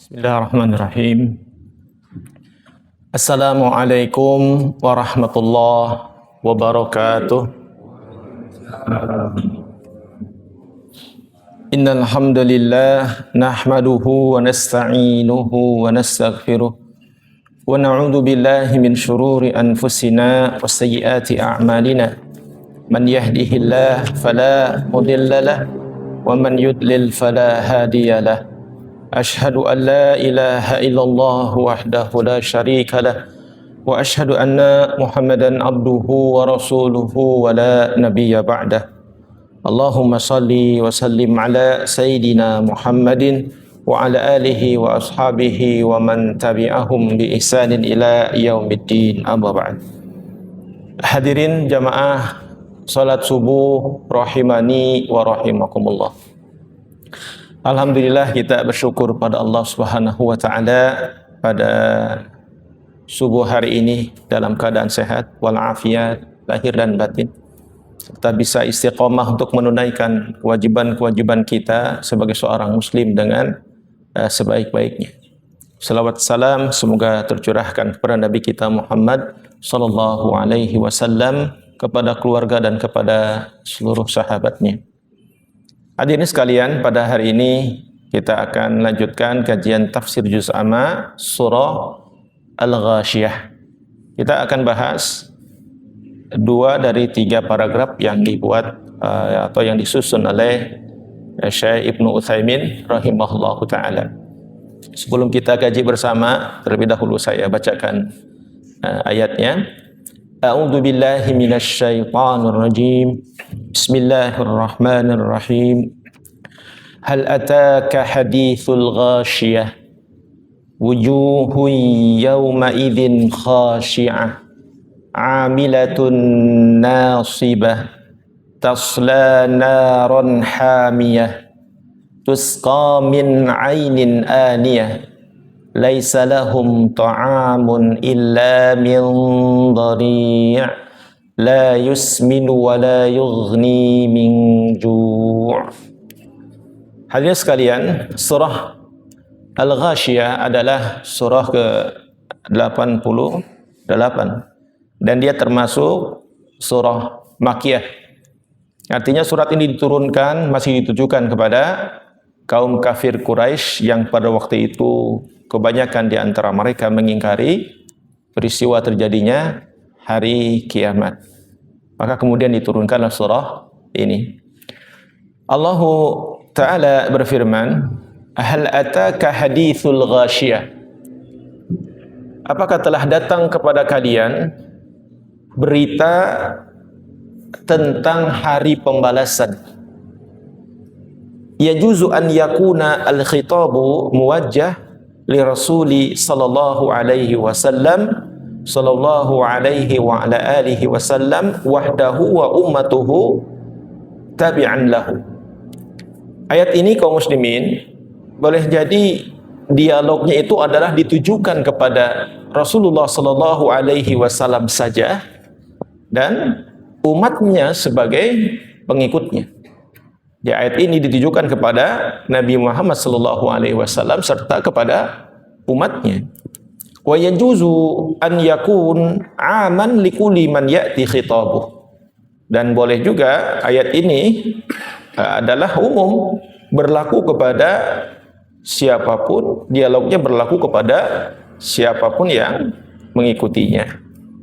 Bismillahirrahmanirrahim. Assalamualaikum warahmatullahi wabarakatuh. Innal hamdalillah nahmaduhu wa nasta'inuhu wa nastaghfiruh wa na'udzu billahi min shururi anfusina wa sayyiati a'malina. Man yahdihillahu fala mudilla lahu wa man yudlil fala hadiyalah. Ashhadu an la ilaha illallah wahdahu la syarika lah wa ashhadu anna Muhammadan abduhu wa rasuluhu wa la nabiyya ba'dah. Allahumma salli wa sallim ala sayyidina Muhammadin wa ala alihi wa ashabihi wa man tabi'ahum bi ihsanin ila yaumiddin, amma ba'd. Hadirin jamaah salat subuh rahimani wa rahimakumullah. Alhamdulillah, kita bersyukur pada Allah Subhanahu wa taala pada subuh hari ini dalam keadaan sehat walafiat lahir dan batin, serta bisa istiqomah untuk menunaikan kewajiban-kewajiban kita sebagai seorang muslim dengan sebaik-baiknya. Salawat salam semoga tercurahkan kepada Nabi kita Muhammad sallallahu alaihi wasallam, kepada keluarga dan kepada seluruh sahabatnya. Hadirin sekalian, pada hari ini kita akan lanjutkan kajian tafsir juz amma surah Al-Ghasyiyah. Kita akan bahas 2 dari 3 paragraf yang dibuat atau yang disusun oleh Syekh Ibnu Utsaimin rahimahullahu taala. Sebelum kita kaji bersama, terlebih dahulu saya bacakan ayatnya. A'udzu billahi minasy syaithanir rajim. Bismillahirrahmanirrahim. Hal ataka hadithul ghashiyah. Wujuhun yawma idzin khashi'ah. 'Amilatun nasibah. Tasla naran hamiyah. Tusqa min 'ainin aniyah. Laisa lahum ta'amun illa min dhari', la yusminu wa la yughni min ju'. Hadirin sekalian, surah Al-Ghasyiyah adalah surah ke-88 dan dia termasuk surah Makkiyah. Artinya surat ini diturunkan masih ditujukan kepada kaum kafir Quraisy yang pada waktu itu kebanyakan di antara mereka mengingkari peristiwa terjadinya hari kiamat. Maka kemudian diturunkanlah surah ini. Allah Ta'ala berfirman, hal ataka hadithul ghashiyah. Apakah telah datang kepada kalian berita tentang hari pembalasan? Yajuzu an yakuna al-khitabu muwajjah li rasuli sallallahu alaihi wasallam sallallahu alaihi wa ala alihi wasallam wahdahu wa ummatuhu tabi'an lahu. Ayat ini kaum muslimin boleh jadi dialognya itu adalah ditujukan kepada Rasulullah sallallahu alaihi wasallam saja dan umatnya sebagai pengikutnya. Di ayat ini ditujukan kepada Nabi Muhammad sallallahu alaihi wasallam serta kepada umatnya. Wa yajuzu an yakun aman likulli man ya'ti khitabuh. Dan boleh juga ayat ini adalah umum, berlaku kepada siapapun, dialognya berlaku kepada siapapun yang mengikutinya.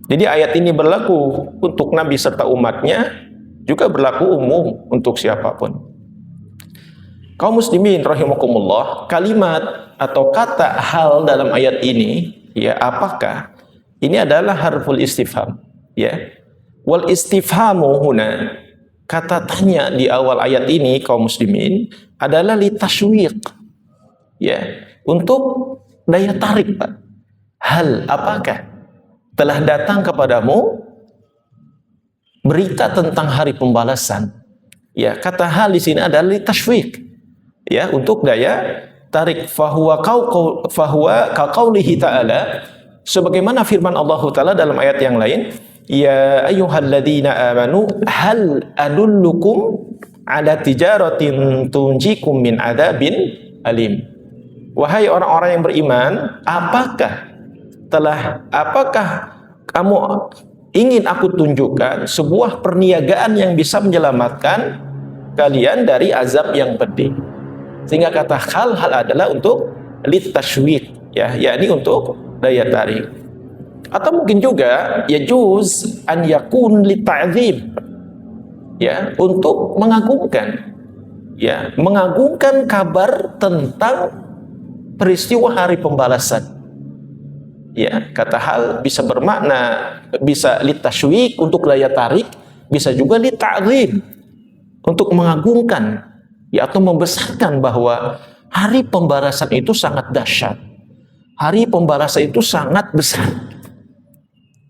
Jadi ayat ini berlaku untuk Nabi serta umatnya, juga berlaku umum untuk siapapun. Kaum muslimin rahimakumullah, kalimat atau kata hal dalam ayat ini, ya apakah? Ini adalah harful istifham, ya. Wal istifhamu huna, kata tanya di awal ayat ini kaum muslimin adalah litashwiq, ya, untuk daya tarik, Pak. Hal apakah telah datang kepadamu berita tentang hari pembalasan? Ya, kata hal di sini adalah litashwiq, ya, untuk daya tarik. Fahuwa ka qaulihi ta'ala, sebagaimana firman Allah Ta'ala dalam ayat yang lain, ya ayyuhalladzina amanu hal adullukum ala tijaratin tunjikum min adzabin alim. wahai orang-orang yang beriman, apakah kamu ingin aku tunjukkan sebuah perniagaan yang bisa menyelamatkan kalian dari azab yang pedih? Sehingga kata hal-hal adalah untuk litashwid, ya, yakni untuk daya tarik. Atau mungkin juga yajuz an yakun lita'zim, ya, untuk mengagungkan, ya, mengagungkan kabar tentang peristiwa hari pembalasan. Ya, kata hal bisa bermakna, bisa litashwik untuk daya tarik, bisa juga lita'zim untuk mengagungkan, ya, atau membesarkan bahwa hari pembalasan itu sangat dahsyat. Hari pembalasan itu sangat besar.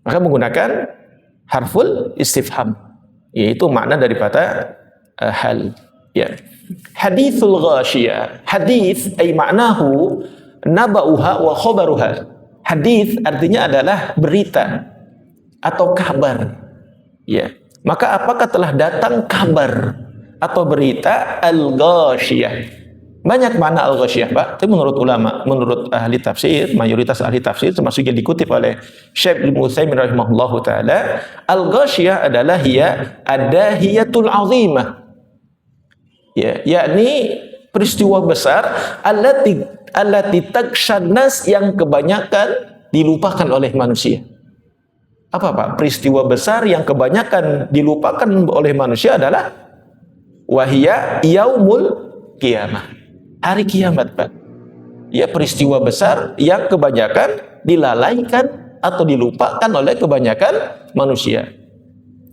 Maka menggunakan harful istifham, yaitu makna daripada hal. Ya. Hadithul ghashiyah. Hadith ay ma'nahu naba'uha wa khabaruha. Hadith artinya adalah berita atau kabar. Ya. Maka apakah telah datang kabar atau berita al-ghashiyah? Banyak makna al-ghashiyah, Pak. Itu menurut ulama, menurut ahli tafsir, mayoritas ahli tafsir termasuk yang dikutip oleh Syekh Ibnu Utsaimin rahimahullahu taala, al-ghashiyah adalah hiya adahiyatul azimah. Ya, yakni peristiwa besar allati takshan nas yang kebanyakan dilupakan oleh manusia. Apa, Pak? Peristiwa besar yang kebanyakan dilupakan oleh manusia adalah wahia yaumul qiyamah. Hari kiamat, Pak. Ya, peristiwa besar yang kebanyakan dilalaikan atau dilupakan oleh kebanyakan manusia.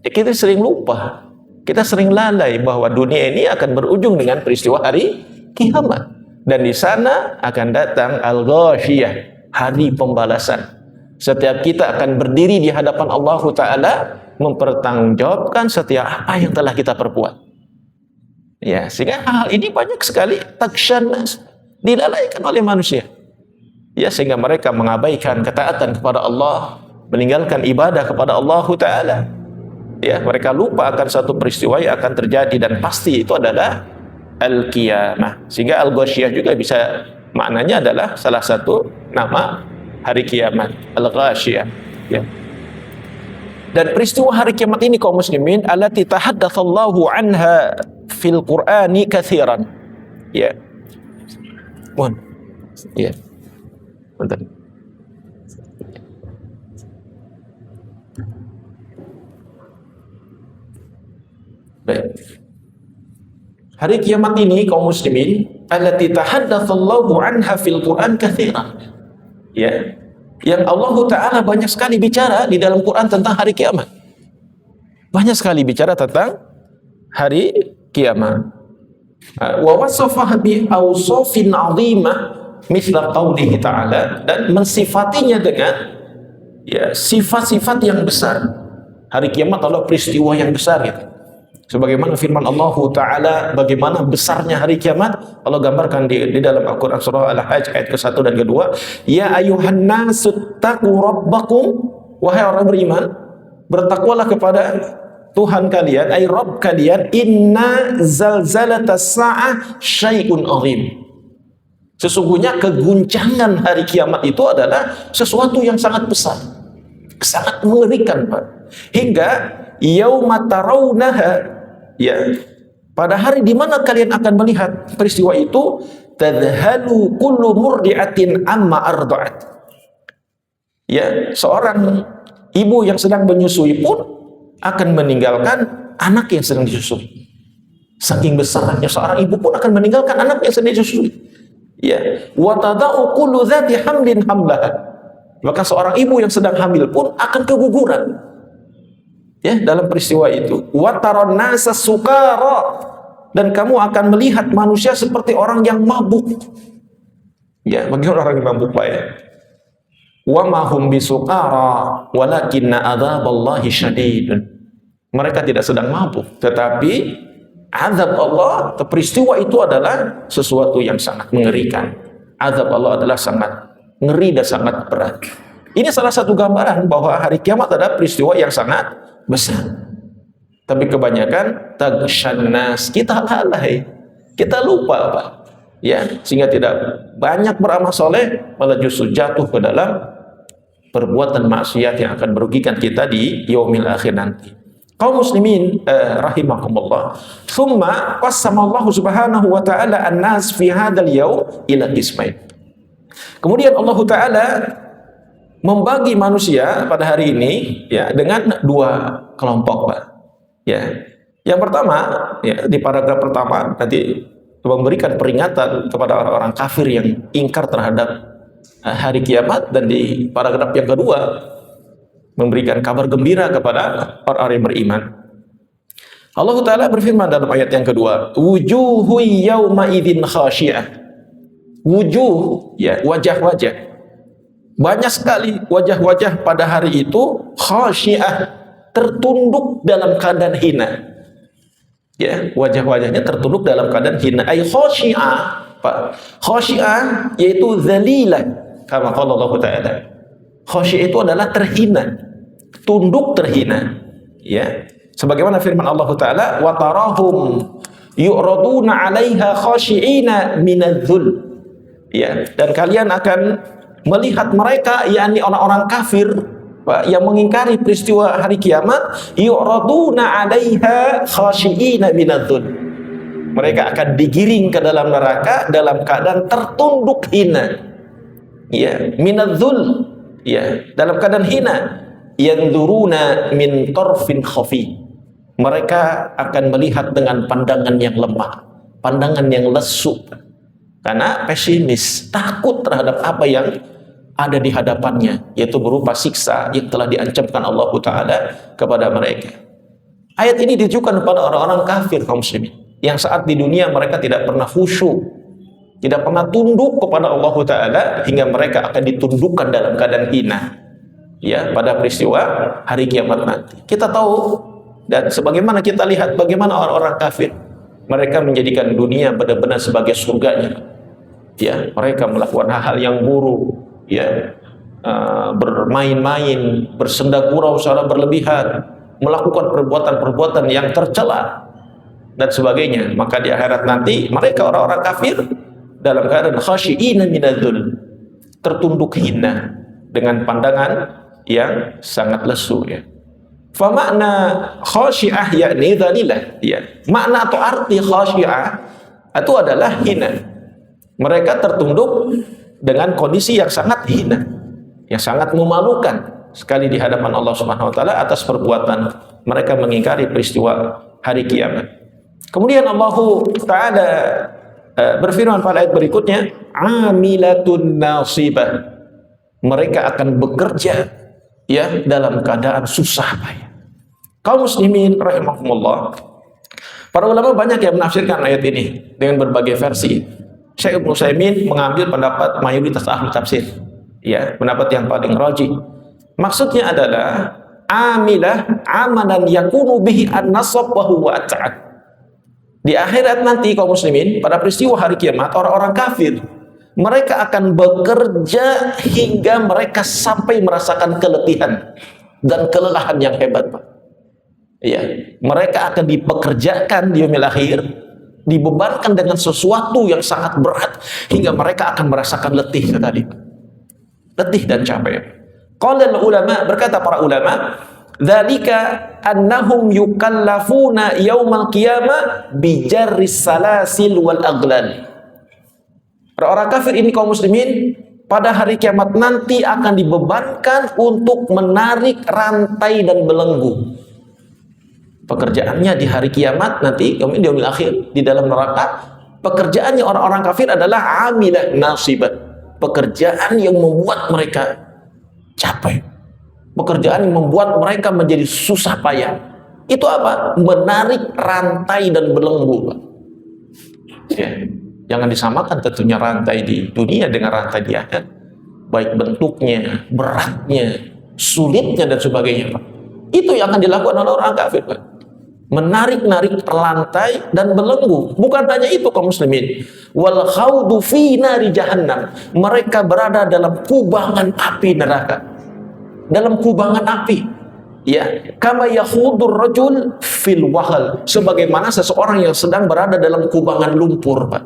Ya, kita sering lupa, kita sering lalai bahwa dunia ini akan berujung dengan peristiwa hari kiamat. Dan di sana akan datang al-ghashiyah, hari pembalasan. Setiap kita akan berdiri di hadapan Allah Ta'ala, mempertanggungjawabkan setiap apa yang telah kita perbuat. Ya, sehingga hal ini banyak sekali takshanas dilalaikan oleh manusia. Ya, sehingga mereka mengabaikan ketaatan kepada Allah, meninggalkan ibadah kepada Allah Ta'ala. Ya, mereka lupa akan satu peristiwa yang akan terjadi dan pasti itu adalah al-qiyamah. Sehingga al-ghasyiyah juga bisa maknanya adalah salah satu nama hari kiamat, al-ghasyiyah. Ya. Dan peristiwa hari kiamat ini kaum muslimin allati tahaddatsallahu anha fil Qur'ani katsiran. Ya. Mohon. Ya. Bentar. Baik. Hari kiamat ini kaum muslimin allati tahaddatsallahu anha fil Qur'an katsiran. Ya. Yang Allah Ta'ala banyak sekali bicara di dalam Quran tentang hari kiamat. Banyak sekali bicara tentang hari kiamat. Wa wasafaha bi awsafin 'azimah mithla qaulihi ta'ala, dan mensifatinya dengan, ya, sifat-sifat yang besar. Hari kiamat adalah peristiwa yang besar, gitu. Sebagaimana firman Allah Ta'ala, bagaimana besarnya hari kiamat, Allah gambarkan di dalam Al-Quran surah Al-Hajj ayat ke-1 dan ke-2. Ya ayuhan nasu taqu rabbakum, wahai orang beriman, bertakwalah kepada Tuhan kalian, ay Rabb kalian, inna zalzalatas sa'ah syai'un azim. Sesungguhnya keguncangan hari kiamat itu adalah sesuatu yang sangat besar, sangat mengerikan, Pak. Hingga yauma tarawunaha, ya, pada hari di mana kalian akan melihat peristiwa itu, tadhalu kullu murdi'atin amma arda'at. Ya, seorang ibu yang sedang menyusui pun akan meninggalkan anak yang sedang disusui. Saking besarnya seorang ibu pun akan meninggalkan anak yang sedang disusui. Ya, wa tada'u kullu dzati hamlin hamlaha. Maka seorang ibu yang sedang hamil pun akan keguguran. Ya, dalam peristiwa itu, wa taron nasa sukara, dan kamu akan melihat manusia seperti orang yang mabuk. Ya, bagaimana orang yang mabuk, Pak, ya? Wa ma hum bisukara walakinna adzaballahi syadidun. Mereka tidak sedang mabuk, tetapi azab Allah, peristiwa itu adalah sesuatu yang sangat mengerikan. Azab Allah adalah sangat ngeri dan sangat berat. Ini salah satu gambaran bahwa hari kiamat adalah peristiwa yang sangat besar. Tapi kebanyakan tagshannas, kita lalai, kita lupa, Pak. ya, sehingga tidak banyak beramal soleh, malah justru jatuh ke dalam perbuatan maksiat yang akan merugikan kita di yaumil akhir nanti. Kaum muslimin rahimakumullah. Tsumma qassama Allah Subhanahu wa taala an-nas fi hadzal yaum ila qismain. Kemudian Allah taala membagi manusia pada hari ini ya dengan dua kelompok, Pak. Ya. Yang pertama, ya, di paragraf pertama nanti memberikan peringatan kepada orang-orang kafir yang ingkar terhadap hari kiamat, dan di paragraf yang kedua memberikan kabar gembira kepada orang-orang yang beriman. Allah Ta'ala berfirman dalam ayat yang kedua, wujuhu yawma idzin khasyi'ah. Wujuh, ya, wajah-wajah. Banyak sekali wajah-wajah pada hari itu khasyi'ah, tertunduk dalam keadaan hina. Ya, wajah-wajahnya tertunduk dalam keadaan hina. Ai khasyi'ah, Pak. Khasyi'ah yaitu dzalilah, kama qala Allah Ta'ala. Khasyi'ah itu adalah terhina, tunduk terhina. Ya. Sebagaimana firman Allah Ta'ala, wa tarahum yu'raduna 'alaiha khasyi'ina minadh-dhul. Ya, dan kalian akan melihat mereka, yakni orang-orang kafir, Pak, yang mengingkari peristiwa hari kiamat, yu'raduna 'alaiha khasyi'ina minadh-dhul. Mereka akan digiring ke dalam neraka dalam keadaan tertunduk hina. Ya, minadh-dhul. Ya, dalam keadaan hina. Yanzuruna min tarfin khafi. Mereka akan melihat dengan pandangan yang lemah, pandangan yang lesu, karena pesimis, takut terhadap apa yang ada di hadapannya, yaitu berupa siksa yang telah diancamkan Allah Ta'ala kepada mereka. Ayat ini ditujukan kepada orang-orang kafir, kaum muslimin, yang saat di dunia mereka tidak pernah khusyuk, tidak pernah tunduk kepada Allah Ta'ala, hingga mereka akan ditundukkan dalam keadaan hina, ya, pada peristiwa hari kiamat nanti. Kita tahu, dan sebagaimana kita lihat bagaimana orang-orang kafir, mereka menjadikan dunia benar-benar sebagai surganya. Ya, mereka melakukan hal-hal yang buruk, ya, bermain-main, bersenda gurau secara berlebihan, melakukan perbuatan-perbuatan yang tercela dan sebagainya. Maka di akhirat nanti mereka orang-orang kafir dalam keadaan khasyi'ina minadh-dhul, tertunduk hina dengan pandangan yang sangat lesu, ya. Fa makna khasyi'ah yakni dzalilah, ya. Makna atau arti khasyi'ah itu adalah hina. Mereka tertunduk dengan kondisi yang sangat hina, yang sangat memalukan sekali di hadapan Allah Subhanahu wa taala atas perbuatan mereka mengingkari peristiwa hari kiamat. Kemudian Allah Ta'ala berfirman pada ayat berikutnya, amilatun nasibah. Mereka akan bekerja, ya, dalam keadaan susah payah. Kaum muslimin rahimahumullah, para ulama banyak yang menafsirkan ayat ini dengan berbagai versi. Syekh Ibnu Utsaimin mengambil pendapat mayoritas ahli tafsir, ya, pendapat yang paling rajih. Maksudnya adalah amilah amalan yakunu bihi an-nasab wa huwa at-ta'ad. Di akhirat nanti kaum muslimin, pada peristiwa hari kiamat, orang-orang kafir mereka akan bekerja hingga mereka sampai merasakan keletihan dan kelelahan yang hebat, Pak. Ya, mereka akan dipekerjakan di yaumil akhir, dibebankan dengan sesuatu yang sangat berat hingga mereka akan merasakan letih sekali. Letih dan capek. Qala ulama, berkata para ulama, dzalika annahum yukallafuna yaumal qiyamah bi jarris salasil wal aghlal. Orang kafir ini kaum muslimin pada hari kiamat nanti akan dibebankan untuk menarik rantai dan belenggu. Pekerjaannya di hari kiamat nanti, kemudian di yaumil akhir, di dalam neraka, pekerjaannya orang-orang kafir adalah amilah nasibah. Pekerjaan yang membuat mereka capek. Pekerjaan yang membuat mereka menjadi susah payah. Itu apa? Menarik rantai dan belenggu, Pak. Ya. Jangan disamakan tentunya rantai di dunia dengan rantai di akhirat. Baik bentuknya, beratnya, sulitnya, dan sebagainya, Pak. Itu yang akan dilakukan oleh orang kafir, Pak. Menarik-narik rantai dan belenggu. Bukan hanya itu kaum muslimin. Wal khaudu fi nari jahannam. Mereka berada dalam kubangan api neraka. Dalam kubangan api. Ya, kama yakhudur rajul fil wahal. Sebagaimana seseorang yang sedang berada dalam kubangan lumpur, Pak.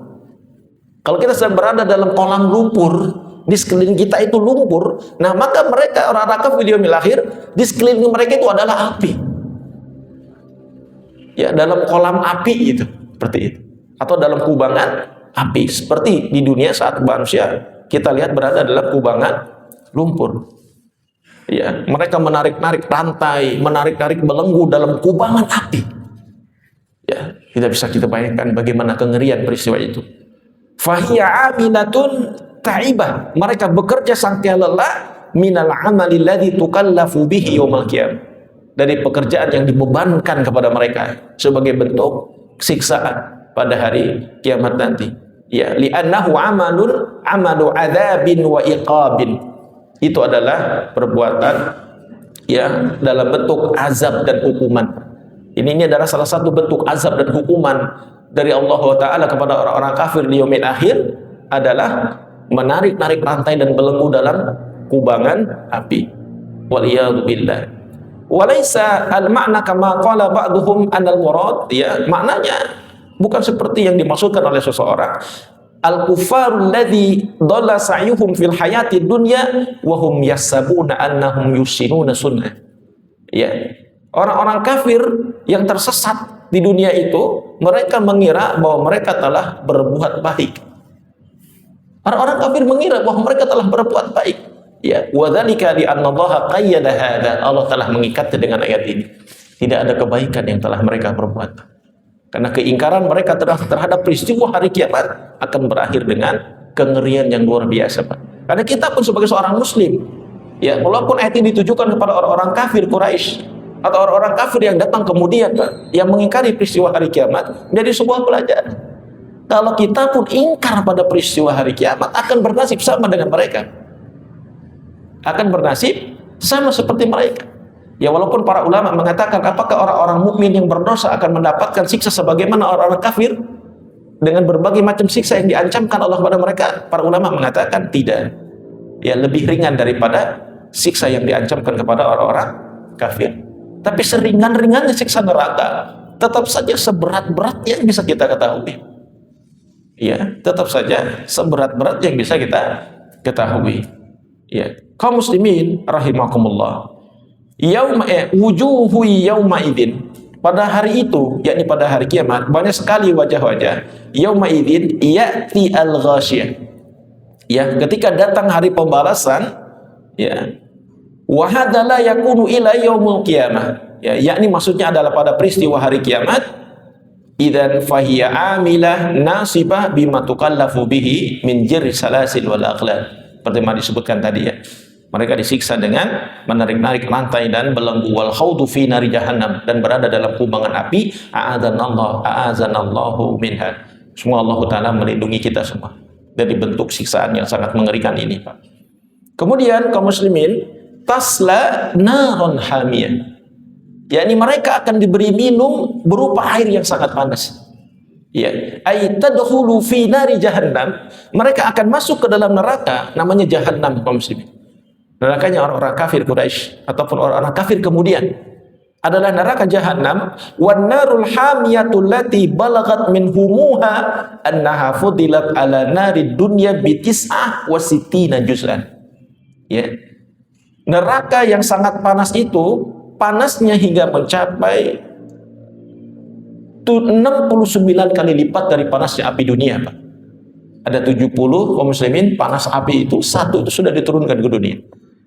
Kalau kita sedang berada dalam kolam lumpur, di sekeliling kita itu lumpur, nah maka mereka orang kafir di yaumil akhir, di sekeliling mereka itu adalah api. Ya, dalam kolam api itu, seperti itu. Atau dalam kubangan api, seperti di dunia saat manusia kita lihat berada dalam kubangan lumpur. Ya, mereka menarik-narik rantai, menarik-narik belenggu dalam kubangan api. Ya, tidak bisa kita bayangkan bagaimana kengerian peristiwa itu. Fahiya amilatun ta'ibah, mereka bekerja sangka lelah minal amali alladzi tukallafu bihi yaumil qiyamah, dari pekerjaan yang dibebankan kepada mereka sebagai bentuk siksaan pada hari kiamat nanti. Ya, li'annahu amalu adzabin wa iqabin. Itu adalah perbuatan ya dalam bentuk azab dan hukuman. Ini adalah salah satu bentuk azab dan hukuman dari Allah Ta'ala kepada orang-orang kafir di yaumil akhir adalah menarik-narik rantai dan belenggu dalam kubangan api. Waliyadu billah. Walaysa al-ma'na kama qala ba'duhum anal murad, ya, maknanya bukan seperti yang dimaksudkan oleh seseorang. Al-kuffarul ladzi dhalla sa'yuhum fil hayati dunya wa hum yasabuna annahum yusinuna sunnah. Ya, orang-orang kafir yang tersesat di dunia itu, mereka mengira bahwa mereka telah berbuat baik. Orang-orang kafir mengira bahwa mereka telah berbuat baik. Ya, wa dzalika li anna Allah qayyada hadza. Allah telah mengikatnya dengan ayat ini. Tidak ada kebaikan yang telah mereka perbuat. Karena keingkaran mereka terhadap peristiwa hari kiamat akan berakhir dengan kengerian yang luar biasa, Pak. Karena kita pun sebagai seorang muslim, ya, walaupun ayat ini ditujukan kepada orang-orang kafir Quraisy atau orang-orang kafir yang datang kemudian, Pak, yang mengingkari peristiwa hari kiamat, menjadi sebuah pelajaran. Kalau kita pun ingkar pada peristiwa hari kiamat, akan bernasib sama dengan mereka. Akan bernasib sama seperti mereka. Ya, walaupun para ulama mengatakan apakah orang-orang mukmin yang berdosa akan mendapatkan siksa sebagaimana orang-orang kafir dengan berbagai macam siksa yang diancamkan Allah kepada mereka, para ulama mengatakan tidak. Ya, lebih ringan daripada siksa yang diancamkan kepada orang-orang kafir. Tapi seringan-ringannya siksa neraka tetap saja seberat-berat yang bisa kita ketahui. Ya, tetap saja seberat-berat yang bisa kita ketahui. Ya, kaum muslimin rahimakumullah. Wujuhu yauma idzin, pada hari itu, yakni pada hari kiamat, banyak sekali wajah-wajah. Yauma idzin ya'ti al-ghasyiyah. Ya, ketika datang hari pembalasan, ya. Wa hadza la yakunu ila yaumil qiyamah. Ya, yakni maksudnya adalah pada peristiwa hari kiamat. Idzan fahiya amilah nasibah bima tukallafu bihi min jirri salasil wal aghlal. Seperti yang disebutkan tadi, ya. Mereka disiksa dengan menarik-narik rantai dan belenggu, wal khawdu fi nari jahannam, dan berada dalam kubangan api. A'adzanallahu minha. Semua Allah Ta'ala melindungi kita semua dari bentuk siksaan yang sangat mengerikan ini, Pak. Kemudian kaum muslimin, tasla naron hamiyah, yakni mereka akan diberi minum berupa air yang sangat panas. Ya, ay tadkhulu fi nari jahannam, mereka akan masuk ke dalam neraka namanya jahannam, kaum muslimin. Nerakanya orang-orang kafir Quraisy ataupun orang-orang kafir kemudian adalah neraka jahannam. Wan narul hamiyatul lati balagat min humuha annaha fudilat ala narid dunya bi tis'ah wa sittina juz'an. Ya. Neraka yang sangat panas itu, panasnya hingga mencapai 69 kali lipat dari panasnya api dunia, Pak. Ada 70 kaum muslimin, panas api itu satu itu sudah diturunkan ke dunia.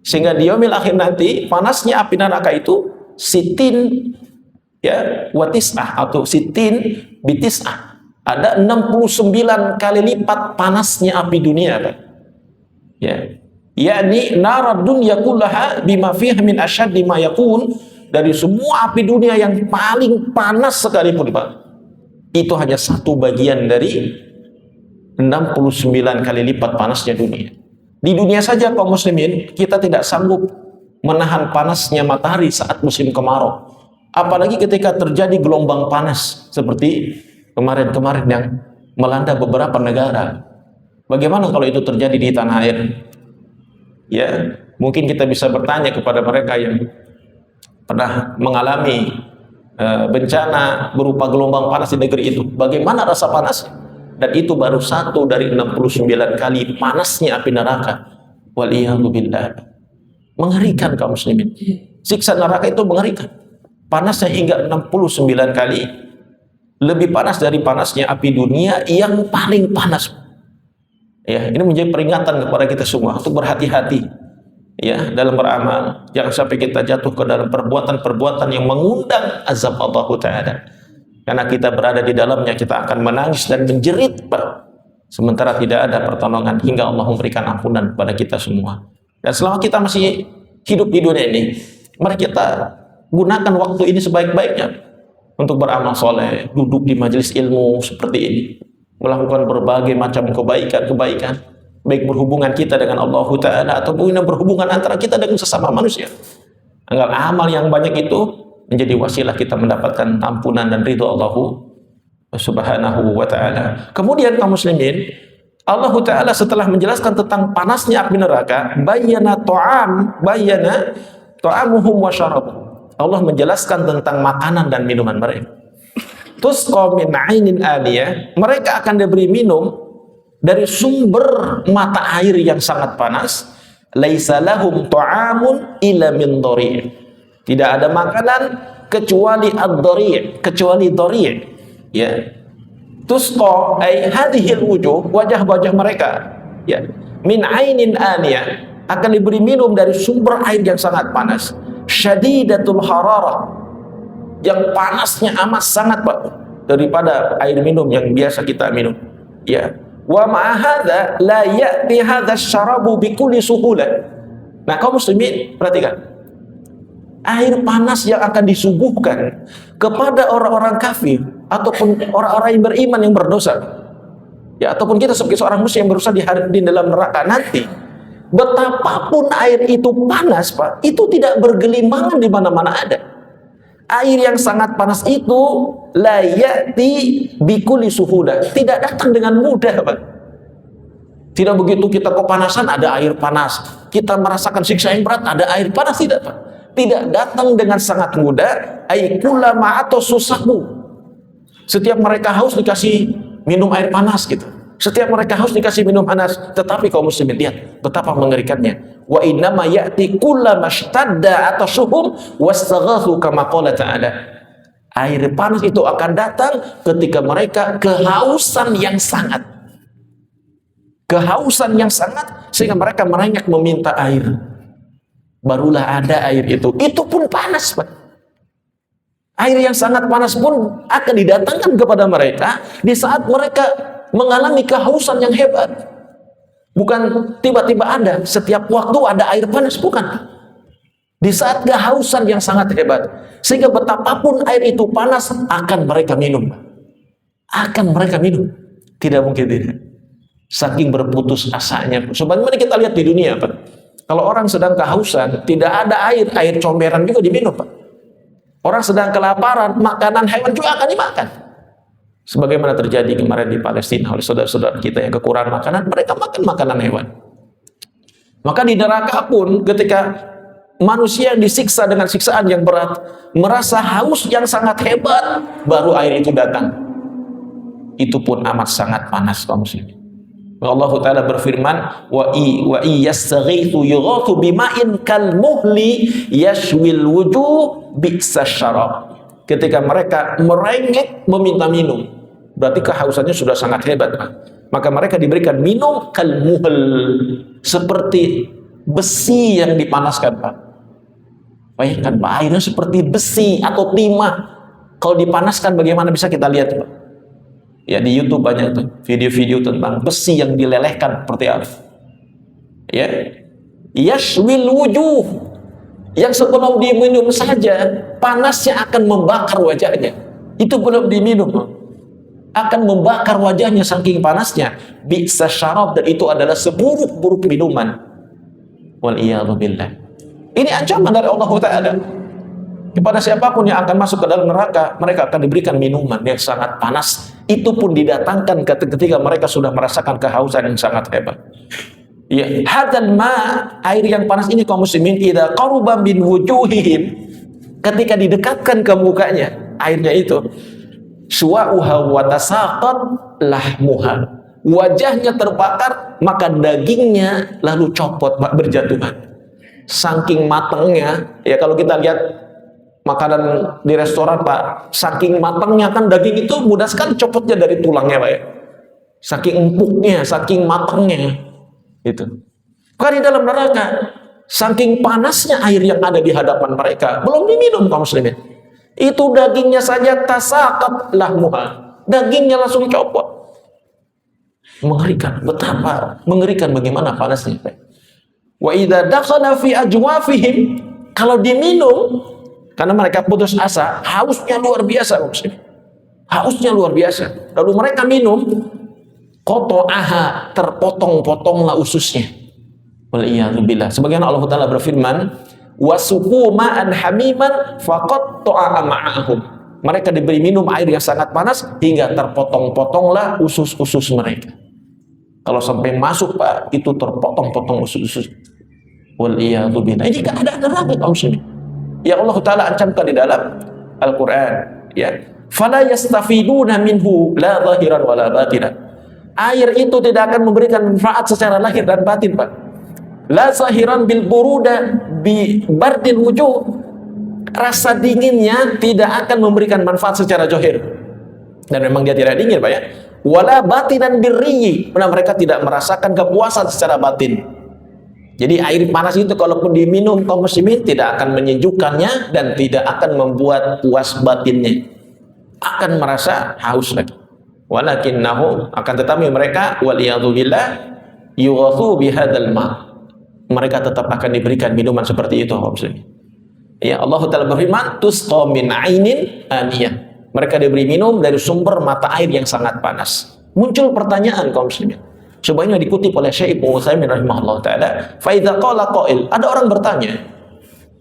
Sehingga di yaumil akhir nanti panasnya api neraka itu sitin, ya, watis'ah atau sitin bitis'ah. Ada 69 kali lipat panasnya api dunia, Pak. Ya. Yakni narad dunya kullaha bima fiha min asyaddi ma yakun, dari semua api dunia yang paling panas sekalipun, Pak. Itu hanya satu bagian dari 69 kali lipat panasnya dunia. Di dunia saja kaum muslimin, kita tidak sanggup menahan panasnya matahari saat musim kemarau. Apalagi ketika terjadi gelombang panas seperti kemarin-kemarin yang melanda beberapa negara. Bagaimana kalau itu terjadi di tanah air? Ya, mungkin kita bisa bertanya kepada mereka yang pernah mengalami bencana berupa gelombang panas di negeri itu. Bagaimana rasa panas? dan itu baru 1 dari 69 kali panasnya api neraka. Waliyahzubillah. Mengerikan kaum muslimin. Siksa neraka itu mengerikan. Panasnya hingga 69 kali. Lebih panas dari panasnya api dunia yang paling panas. Ya, ini menjadi peringatan kepada kita semua untuk berhati-hati ya dalam beramal. Jangan sampai kita jatuh ke dalam perbuatan-perbuatan yang mengundang azab Allah Ta'ala. Karena kita berada di dalamnya, kita akan menangis dan menjerit, Pak. Sementara tidak ada pertolongan hingga Allah memberikan ampunan kepada kita semua. Dan selama kita masih hidup di dunia ini, mari kita gunakan waktu ini sebaik-baiknya untuk beramal soleh, duduk di majelis ilmu seperti ini, melakukan berbagai macam kebaikan-kebaikan, baik berhubungan kita dengan Allah Ta'ala atau berhubungan antara kita dengan sesama manusia. Agar amal yang banyak itu menjadi wasilah kita mendapatkan ampunan dan ridho Allah Subhanahu wa Ta'ala. Kemudian kaum muslimin, Allah Ta'ala setelah menjelaskan tentang panasnya api neraka, bayyana ta'amuhum wa syarabuhum. Allah menjelaskan tentang makanan dan minuman mereka. Tusqa min 'ainin aliyah, mereka akan diberi minum dari sumber mata air yang sangat panas. Laisa lahum ta'amun illa min dhari'. Tidak ada makanan kecuali ad-dhari', kecuali dhari'. Ya. Tusqa ay hadhil wujuh, wajah-wajah mereka, ya, min 'ainin aliyah, akan diberi minum dari sumber air yang sangat panas. Syadidatul hararah, yang panasnya amat sangat, Pak, daripada air minum yang biasa kita minum. Ya. Wa ma'a hadza la ya'ti hadza syarabu bikulli suhulah. Nah, kaum muslimin, perhatikan. Air panas yang akan disuguhkan kepada orang-orang kafir ataupun orang-orang yang beriman yang berdosa. Ya, ataupun kita sebagai seorang muslim yang berusaha di dalam neraka nanti. Betapapun air itu panas, Pak, itu tidak bergelimangan di mana-mana ada. Air yang sangat panas itu la ya'ti bikulli suhulah, tidak datang dengan mudah, Pak. Tidak begitu kita kepanasan ada air panas, kita merasakan siksa yang berat ada air panas, tidak, Pak. Tidak datang dengan sangat mudah. Ay kullama atau susahmu. Setiap mereka haus dikasih minum air panas gitu. Setiap mereka haus dikasih minum panas. Tetapi kaum muslimin, lihat betapa mengerikannya. Wa innama ya'ti kullama ishtadda atasuhum wastaghathu kama qala ta'ala. Air panas itu akan datang ketika mereka kehausan yang sangat. Kehausan yang sangat sehingga mereka merengek meminta air. Barulah ada air itu. Itu pun panas, Pak. Air yang sangat panas pun akan didatangkan kepada mereka di saat mereka mengalami kehausan yang hebat. Bukan tiba-tiba ada, setiap waktu ada air panas, bukan. Di saat kehausan yang sangat hebat. Sehingga betapapun air itu panas, akan mereka minum. Akan mereka minum. Tidak mungkin tidak. Saking berputus asanya. Sebagaimana kita lihat di dunia, Pak. Kalau orang sedang kehausan, tidak ada air, air comberan juga diminum, Pak. Orang sedang kelaparan, makanan hewan juga akan dimakan. Sebagaimana terjadi kemarin di Palestina oleh saudara-saudara kita yang kekurangan makanan, mereka makan makanan hewan. Maka di neraka pun ketika manusia disiksa dengan siksaan yang berat, merasa haus yang sangat hebat, baru air itu datang. Itu pun amat sangat panas, kaum muslimin. Allah Ta'ala berfirman, wa yastaghithu yughathu bima'in kalmuhli yashwil wujuh bi'sa syarab. Ketika mereka merengek meminta minum, berarti kehausannya sudah sangat hebat, Pak. Maka mereka diberikan minum kalmuhl, seperti besi yang dipanaskan, Pak. Bayangkan, Pak, airnya seperti besi atau timah. Kalau dipanaskan bagaimana bisa kita lihat, Pak? Ya, di YouTube banyak tuh video-video tentang besi yang dilelehkan seperti apa. Ya, yashwil wujuh, yang sebelum diminum saja panasnya akan membakar wajahnya. Itu belum diminum, akan membakar wajahnya saking panasnya. Bi'sa syarab, dan itu adalah seburuk-buruk minuman. Wal iyadzu billah. Ini ancaman dari Allah Ta'ala kepada siapapun yang akan masuk ke dalam neraka. Mereka akan diberikan minuman yang sangat panas. Itu pun didatangkan ketika mereka sudah merasakan kehausan yang sangat hebat. Ya, hadzal ma, air yang panas ini kaum muslimin, idza qaruba min wujuhihim, ketika didekatkan ke mukanya airnya itu, syua'uha wa tasaqat lahmuha. Wajahnya terbakar, maka dagingnya lalu copot, berjatuhan. Saking matangnya, ya kalau kita lihat makanan di restoran Pak, saking matangnya kan daging itu mudah sekali copotnya dari tulangnya Pak ya. Saking empuknya, saking matangnya itu. Bukan di dalam neraka, saking panasnya air yang ada di hadapan mereka, belum diminum kaum muslimin. Itu dagingnya saja tasaqat lahmuha, dagingnya langsung copot. Mengerikan, betapa mengerikan bagaimana panasnya. Wa idza dakhala fi ajwafihim, kalau diminum karena mereka putus asa, hausnya luar biasa maksudnya. Hausnya luar biasa. Lalu mereka minum, qata'aha, terpotong-potonglah ususnya. Wal iyadu billah. Sebagaimana Allah Taala berfirman, wasuqu ma'an hamiman faqatta'a ma'ahum. Mereka diberi minum air yang sangat panas hingga terpotong-potonglah usus-usus mereka. Kalau sampai masuk Pak, itu terpotong-potong usus-usus. Wal iyadu billah. Ini keadaan neraka kaum muslimin yang Allah Ta'ala ancamkan di dalam Al-Quran. Ya. Fala yastafiduna minhu la zahiran wala batinan. Air itu tidak akan memberikan manfaat secara lahir dan batin Pak. La zahiran bil buruda bi bardil wujuh. Rasa dinginnya tidak akan memberikan manfaat secara zahir. Dan memang dia tidak dingin Pak ya. Wala batinan birriyi, karena mereka tidak merasakan kepuasan secara batin. Jadi air panas itu kalaupun diminum kaum muslimin tidak akan menyejukkannya dan tidak akan membuat puas batinnya. Akan merasa haus lagi. Walakinnahum, akan tetapi mereka waliyadzubillah yughathu bihadzal ma'. Mereka tetap akan diberikan minuman seperti itu kaum muslimin. Ya, Allah Ta'ala berfirman, tusqa min 'ainin aniyah. Mereka diberi minum dari sumber mata air yang sangat panas. Muncul pertanyaan kaum muslimin. Sebenarnya dikutip oleh Syekh Ibnu Utsaimin rahimahullah taala, fa idza qala qail, ada orang bertanya,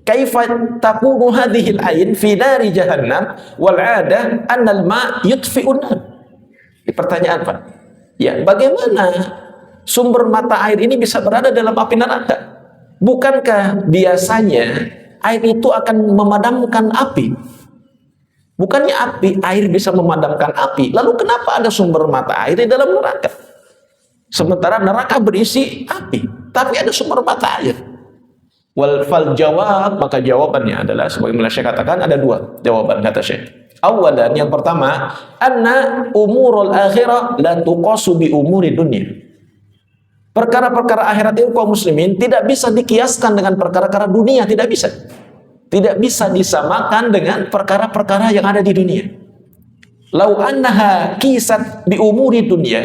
kaifa takunu hadhihi al-ain fi nari jahannam wal 'adah anna al-ma' yutfi'un nar. Pertanyaan Pak. Ya, bagaimana sumber mata air ini bisa berada dalam api neraka? Bukankah biasanya air itu akan memadamkan api? Bukannya air bisa memadamkan api. Lalu kenapa ada sumber mata air di dalam neraka? Sementara neraka berisi api, tapi ada sumber mata air. Fal jawab, maka jawabannya adalah sebagaimana Syekh katakan ada dua jawaban kata Syekh. Awalan, yang pertama, anna umurul akhirah la tuqasu bi umuri dunya. Perkara-perkara akhirat itu kaum muslimin tidak bisa dikiaskan dengan perkara-perkara dunia, tidak bisa. Tidak bisa disamakan dengan perkara-perkara yang ada di dunia. Lau annaha kisat bi umuri dunia.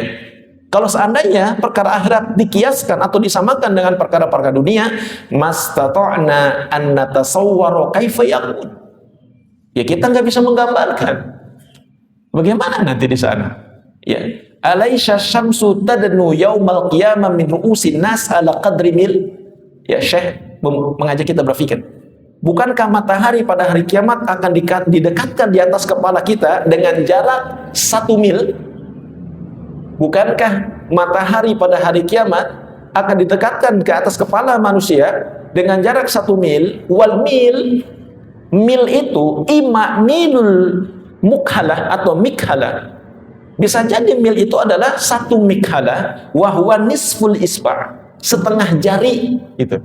Kalau seandainya perkara akhirat dikiaskan atau disamakan dengan perkara-perkara dunia, mastata'na an natasawwara kaifa yakun. Ya kita nggak bisa menggambarkan bagaimana nanti di sana. Ya, alaisha syamsu tadnu yaumal qiyamah min ru'usin nas ala qadri mil. Ya, Syekh mengajak kita berpikir. Bukankah matahari pada hari kiamat akan didekatkan di atas kepala kita dengan jarak 1 mil? Bukankah matahari pada hari kiamat akan didekatkan ke atas kepala manusia dengan jarak 1 mil? Wal mil itu ima milul mukhalah atau mikhalah. Bisa jadi mil itu adalah 1 mikhalah wa huwa nisful isba', setengah jari itu.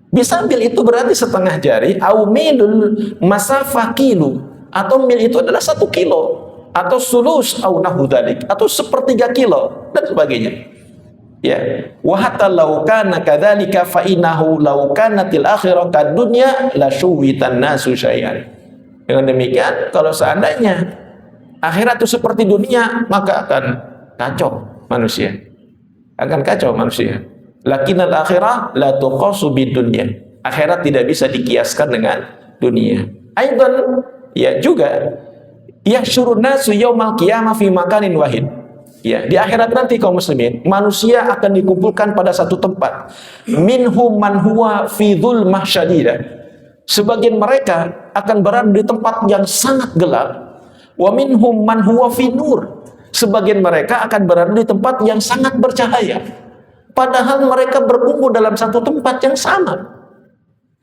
Bisa mil itu berarti setengah jari, au milul masafah kilo, atau mil itu adalah 1 kilo, atau sulus au nahu dzalik, atau 1/3 kilo dan sebagainya. Ya, wa hatta law kana kadzalika fa innahu law kanatil akhirah kad dunya la syuwitan nasu syai'an. Dengan demikian, kalau seandainya akhirat itu seperti dunia, maka akan kacau manusia. Akan kacau manusia. Lakinnal akhirah la tuqasu bid dunya. Akhirat tidak bisa dikiaskan dengan dunia. Aidan, ya juga yahsyurun nasu yaumal qiyamah fi makanin wahid. Ya, di akhirat nanti kaum muslimin, manusia akan dikumpulkan pada satu tempat. Minhum man huwa fi dzulmah syadidah. Sebagian mereka akan berada di tempat yang sangat gelap. Wa minhum man huwa fi nur. Sebagian mereka akan berada di tempat yang sangat bercahaya. Padahal mereka berkumpul dalam satu tempat yang sama.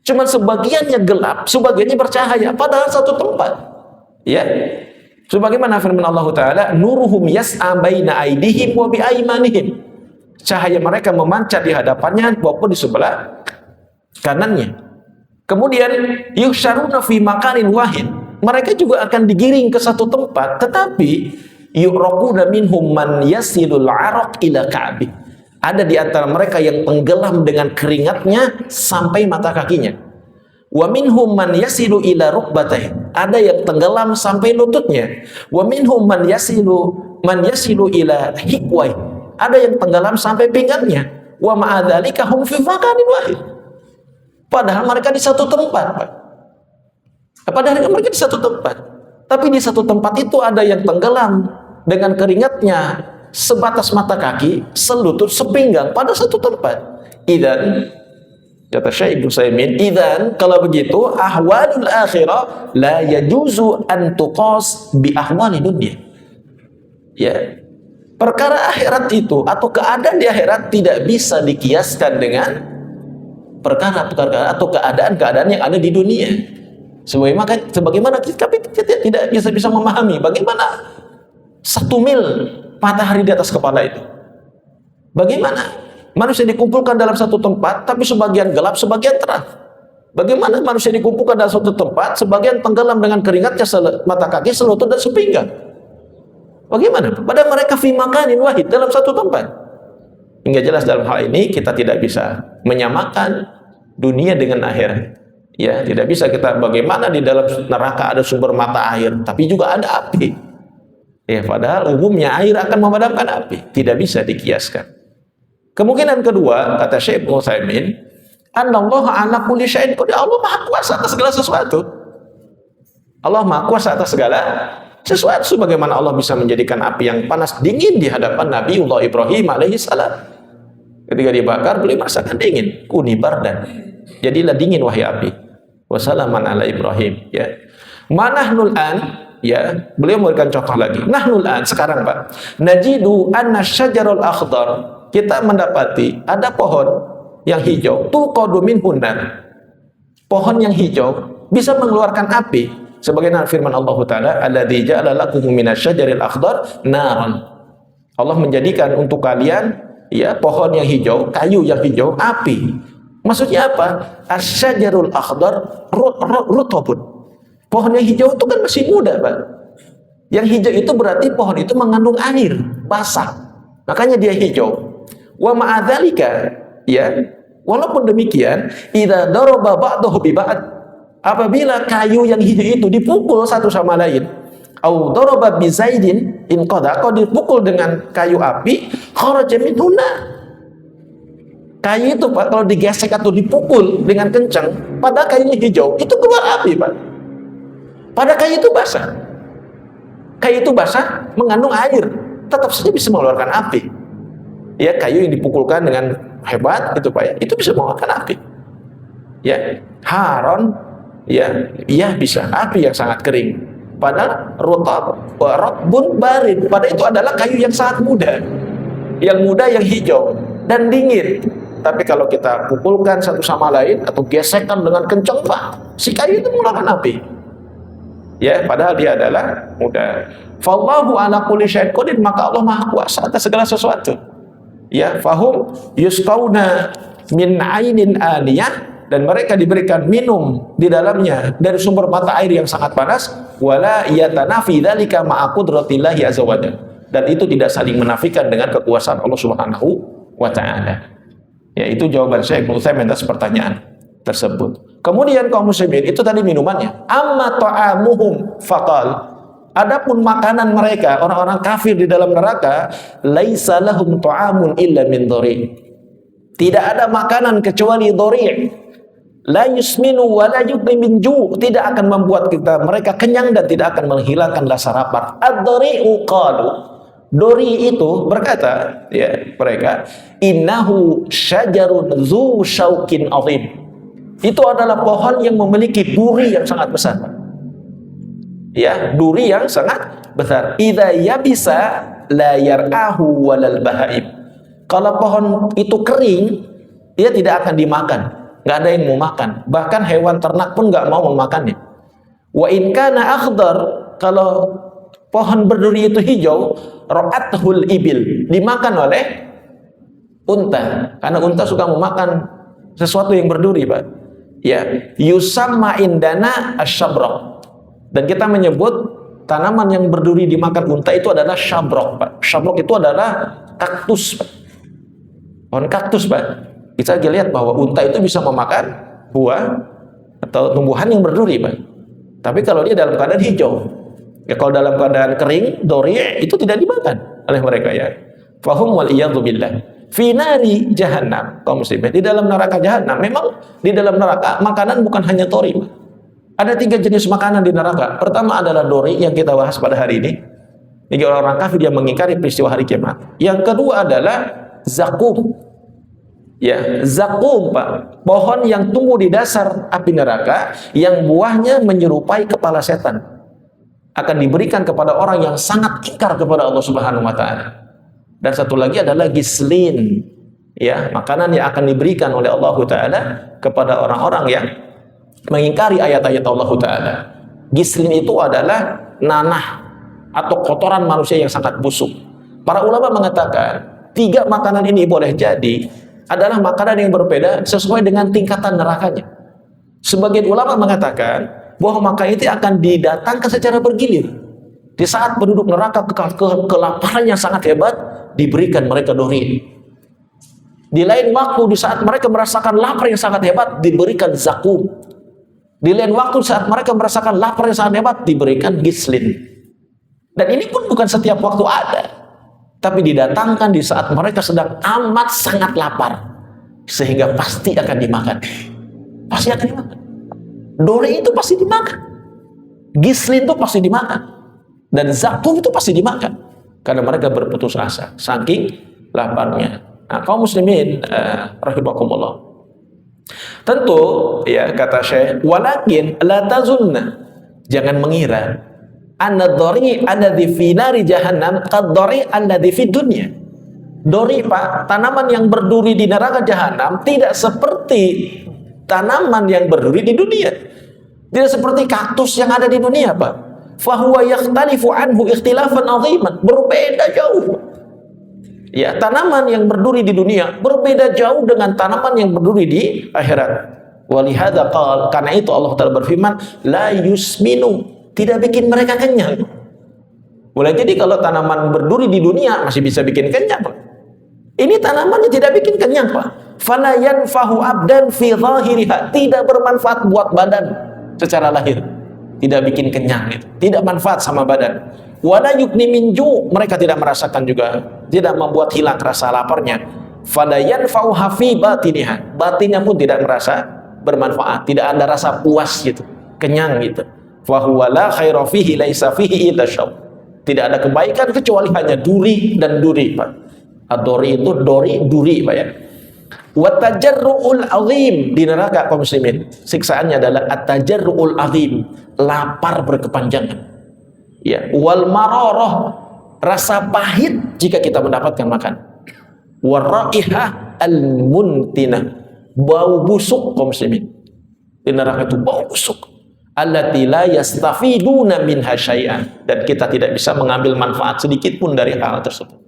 Cuma sebagiannya gelap, sebagiannya bercahaya, padahal satu tempat. Ya. Sebagaimana firman Allah Ta'ala, nuruhum yas'a baina aidihim wa bi aimanihim. Cahaya mereka memancar di hadapannya maupun di sebelah kanannya. Kemudian yuhsyaruna fi makanin wahid. Mereka juga akan digiring ke satu tempat, tetapi yu'raquna minhum man yasilul 'araq ila ka'bi. Ada di antara mereka yang tenggelam dengan keringatnya sampai mata kakinya. Wa minhum man yasilu ila rukbatayhi. Ada yang tenggelam sampai lututnya. Wa minhum man yasilu ila hiqwai. Ada yang tenggelam sampai pinggangnya. Wa ma'adzalika hum fi makanin wahid. Padahal mereka di satu tempat, Pak. Padahal mereka di satu tempat. Tapi di satu tempat itu ada yang tenggelam dengan keringatnya sebatas mata kaki, selutut, sepinggang pada satu tempat. Idzan, kata Syekh Ibnu Utsaimin, idzan kalau begitu ahwalul akhirah la yajuzu an tuqas bi ahwali dunya. Ya. Perkara akhirat itu atau keadaan di akhirat tidak bisa dikiaskan dengan perkara-perkara atau keadaan-keadaan yang ada di dunia. Sebagaimana kita tidak bisa memahami bagaimana 1 mil matahari di atas kepala itu. Bagaimana manusia dikumpulkan dalam satu tempat, tapi sebagian gelap, sebagian terang. Bagaimana manusia dikumpulkan dalam satu tempat, sebagian tenggelam dengan keringatnya mata kaki, selutut dan sepinggang. Bagaimana? Padahal mereka fi makanin wahid, dalam satu tempat. Hingga jelas dalam hal ini kita tidak bisa menyamakan dunia dengan akhirat. Ya, tidak bisa kita bagaimana di dalam neraka ada sumber mata air, tapi juga ada api. Ya, padahal umumnya air akan memadamkan api, tidak bisa dikiaskan. Kemungkinan kedua, kata Syekh Ibnu Utsaimin, anallaha ala kulli syai'in qadir. Allah Maha Kuasa atas segala sesuatu. Allah Maha Kuasa atas segala sesuatu. Sebagaimana Allah bisa menjadikan api yang panas dingin di hadapan Nabiullah Ibrahim alaihi salam. Ketika dibakar, beliau merasakan dingin. Kuni bardan. Jadilah dingin wahai api. Wassalaman ala Ibrahim. Ya. Manahnul an, ya, beliau memberikan contoh lagi. Nahnul an, sekarang Pak. Najidu anna syajarul akhdar. Kita mendapati ada pohon yang hijau. Tuqadu minhunna. Pohon yang hijau bisa mengeluarkan api. Sebagaimana firman Allah Ta'ala, alladzi ja'ala lakum minasyajaril akhdar naran. Allah menjadikan untuk kalian, ya, pohon yang hijau, kayu yang hijau, api. Maksudnya apa? Asyajarul akhdar rutubun. Pohon yang hijau itu kan masih muda, Pak. Yang hijau itu berarti pohon itu mengandung air, basah. Makanya dia hijau. Wa ma'adzalika, ya, walaupun demikian, idza daraba ba'dahu bi ba'd, apabila kayu yang hijau itu dipukul satu sama lain, au daraba bi zaidin in qada, kalau dipukul dengan kayu api, kharaja minhunna. Kayu itu Pak, kalau digesek atau dipukul dengan kencang, pada kayunya hijau, itu keluar api Pak. Pada kayu itu basah. Kayu itu basah, mengandung air, tetap saja bisa mengeluarkan api. Ya, kayu yang dipukulkan dengan hebat itu Pak, ya, itu bisa mengeluarkan api. Ya, haron, ya, iya bisa, api yang sangat kering. Padahal rotbun barid, pada itu adalah kayu yang sangat muda. Yang muda, yang hijau dan dingin. Tapi kalau kita pukulkan satu sama lain atau gesekkan dengan kencang, Pak, si kayu itu mengeluarkan api. Ya, padahal dia adalah muda. Fallahu ala kulli syai'in qadir, maka Allah Maha Kuasa atas segala sesuatu. Ya, fahum yusqauna min ainin aniyah, dan mereka diberikan minum di dalamnya dari sumber mata air yang sangat panas, wala yatanafi dzalika ma'a qudratillahi azza wa jalla. Dan itu tidak saling menafikan dengan kekuasaan Allah Subhanahu wa taala. Ya, itu jawaban Syekh Ibnu Utsaimin atas pertanyaan tersebut. Kemudian kaum muslimin, itu tadi minumannya. Amma ta'amuhum faqal. Adapun makanan mereka, orang-orang kafir di dalam neraka, laisa lahum ta'amun illa min dhari'. Tidak ada makanan kecuali dhari'. La yusminu wa la yughni min ju'. Tidak akan membuat mereka kenyang dan tidak akan menghilangkan rasa lapar. Ad-dhari'u qalu. Dori itu berkata, ya, mereka, innahu syajarun dzu syaukin azim. Itu adalah pohon yang memiliki duri yang sangat besar. Ya, duri yang sangat besar. Idza yabisa la yar'ahu walal bahaim. Kalau pohon itu kering, dia tidak akan dimakan. Nggak ada yang mau makan. Bahkan hewan ternak pun nggak mau memakannya. Wa in kana akhdar, kalau pohon berduri itu hijau, ra'athul ibil, dimakan oleh unta. Karena unta suka memakan sesuatu yang berduri, Pak. Ya, yusamma indana asyabrok. Dan kita menyebut tanaman yang berduri dimakan unta itu adalah syabrok, Pak. Syabrok itu adalah kaktus, Pak. Pohon kaktus, Pak. Kita lihat bahwa unta itu bisa memakan buah atau tumbuhan yang berduri, Pak. Tapi kalau dia dalam keadaan hijau, ya kalau dalam keadaan kering, dori itu tidak dimakan oleh mereka, ya. Fahum wal iyadzu billah. Fi nari jahannam, kaum muslimin, di dalam neraka jahannam. Memang di dalam neraka makanan bukan hanya dori, Pak. Ada 3 jenis makanan di neraka. Pertama adalah dori yang kita bahas pada hari ini. Ini orang-orang kafir yang mengingkari peristiwa hari kiamat. Yang kedua adalah zakum. Ya, zakum, Pak. Pohon yang tumbuh di dasar api neraka yang buahnya menyerupai kepala setan. Akan diberikan kepada orang yang sangat ingkar kepada Allah Subhanahu wa taala. Dan satu lagi adalah gislin. Ya, makanan yang akan diberikan oleh Allah taala kepada orang-orang yang mengingkari ayat-ayat Allah taala. Gislin itu adalah nanah atau kotoran manusia yang sangat busuk. Para ulama mengatakan 3 makanan ini boleh jadi adalah makanan yang berbeda sesuai dengan tingkatan nerakanya. Sebagian ulama mengatakan bahwa makanan itu akan didatangkan secara bergilir. Di saat penduduk neraka kelaparan yang sangat hebat, diberikan mereka dori. Di lain waktu, di saat mereka merasakan lapar yang sangat hebat, diberikan zakum. Di lain waktu, saat mereka merasakan lapar yang sangat hebat, diberikan gislin. Dan ini pun bukan setiap waktu ada, tapi didatangkan di saat mereka sedang amat sangat lapar, sehingga pasti akan dimakan. Pasti akan dimakan. Dori itu pasti dimakan. Gislin itu pasti dimakan. Dan zakum itu pasti dimakan. Karena mereka berputus asa, saking laparnya. Nah, kaum muslimin rahimakumullah. Tentu, ya kata Syekh, walakin la tazunna, jangan mengira anna dori alladzi fi nari jahannam qad dori alladzi fi dunya. Dori, Pak, tanaman yang berduri di neraka jahanam tidak seperti tanaman yang berduri di dunia. Tidak seperti kaktus yang ada di dunia, Pak. Fahuwa yakhtalifu anhu ikhtilafan 'aziman. Berbeda jauh. Ya, tanaman yang berduri di dunia berbeda jauh dengan tanaman yang berduri di akhirat. Walihada qala, karena itu Allah Ta'ala berfirman, la yusminu, tidak bikin mereka kenyang. Boleh jadi kalau tanaman berduri di dunia masih bisa bikin kenyang, Pak. Ini tanamannya tidak bikin kenyang, Pak. Fala yanfahu abdan fi zahiriha, tidak bermanfaat buat badan secara lahir. Tidak bikin kenyang itu. Tidak manfaat sama badan. Wala yukni minju, mereka tidak merasakan juga, tidak membuat hilang rasa laparnya. Fala yanfahu hafi batiniha, batinnya pun tidak merasa bermanfaat, tidak ada rasa puas gitu, kenyang gitu. Fa huwa la khaira fihi laisa fihi illa syaw. Tidak ada kebaikan kecuali hanya duri dan duri, Pak. Adori itu duri, Pak, ya. Wa tajarru'ul azim, di neraka kaum muslimin siksaannya adalah at-tajarru'ul azim, lapar berkepanjangan. Ya, wal mararah, rasa pahit jika kita mendapatkan makan. Waraihah al-muntinah, bau busuk kaum muslimin. Di neraka itu bau busuk. Allati la yastafiduna minha syai'an, dan kita tidak bisa mengambil manfaat sedikit pun dari hal tersebut.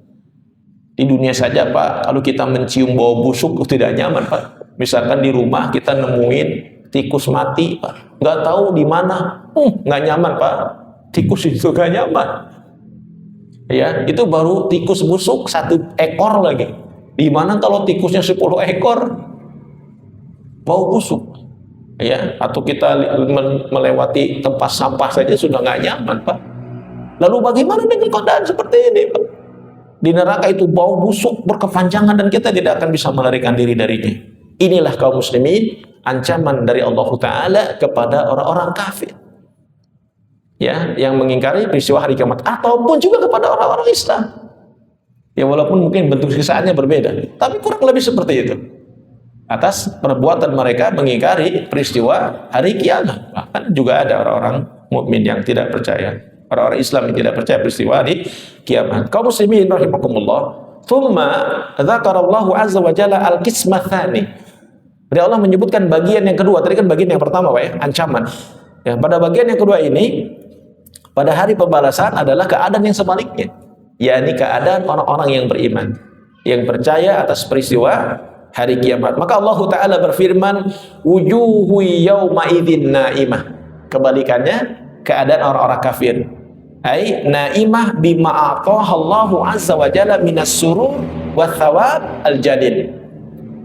Di dunia saja, Pak, kalau kita mencium bau busuk tidak nyaman, Pak. Misalkan di rumah kita nemuin tikus mati, Pak, nggak tahu di mana, nggak nyaman, Pak. Tikus itu nggak nyaman. Ya, itu baru tikus busuk 1 ekor lagi. Di mana kalau tikusnya 10 ekor, bau busuk. Ya, atau kita melewati tempat sampah saja sudah nggak nyaman, Pak. Lalu bagaimana dengan keadaan seperti ini, Pak? Di neraka itu bau busuk berkepanjangan dan kita tidak akan bisa melarikan diri darinya. Inilah kaum muslimin ancaman dari Allah Ta'ala kepada orang-orang kafir, ya, yang mengingkari peristiwa hari kiamat, ataupun juga kepada orang-orang Islam. Ya, walaupun mungkin bentuk siksaannya berbeda, tapi kurang lebih seperti itu. Atas perbuatan mereka mengingkari peristiwa hari kiamat. Bahkan juga ada orang-orang mukmin yang tidak percaya, orang-orang Islam yang tidak percaya peristiwa hari kiamat. Kaum muslimin rahimakumullah. Thumma dzakarallahu azza wa jalla al-qismah tsani. Jadi Allah menyebutkan bagian yang kedua. Tadi kan bagian yang pertama, Pak, ya, ancaman. Ya, pada bagian yang kedua ini pada hari pembalasan adalah keadaan yang sebaliknya, yakni keadaan orang-orang yang beriman, yang percaya atas peristiwa hari kiamat. Maka Allah Ta'ala berfirman, wujuhu yawma idzin naimah. Kebalikannya, keadaan orang-orang kafir. Ai naimah bima ataha Allahu azza wa jalla minas surur wa thawab al-jalil.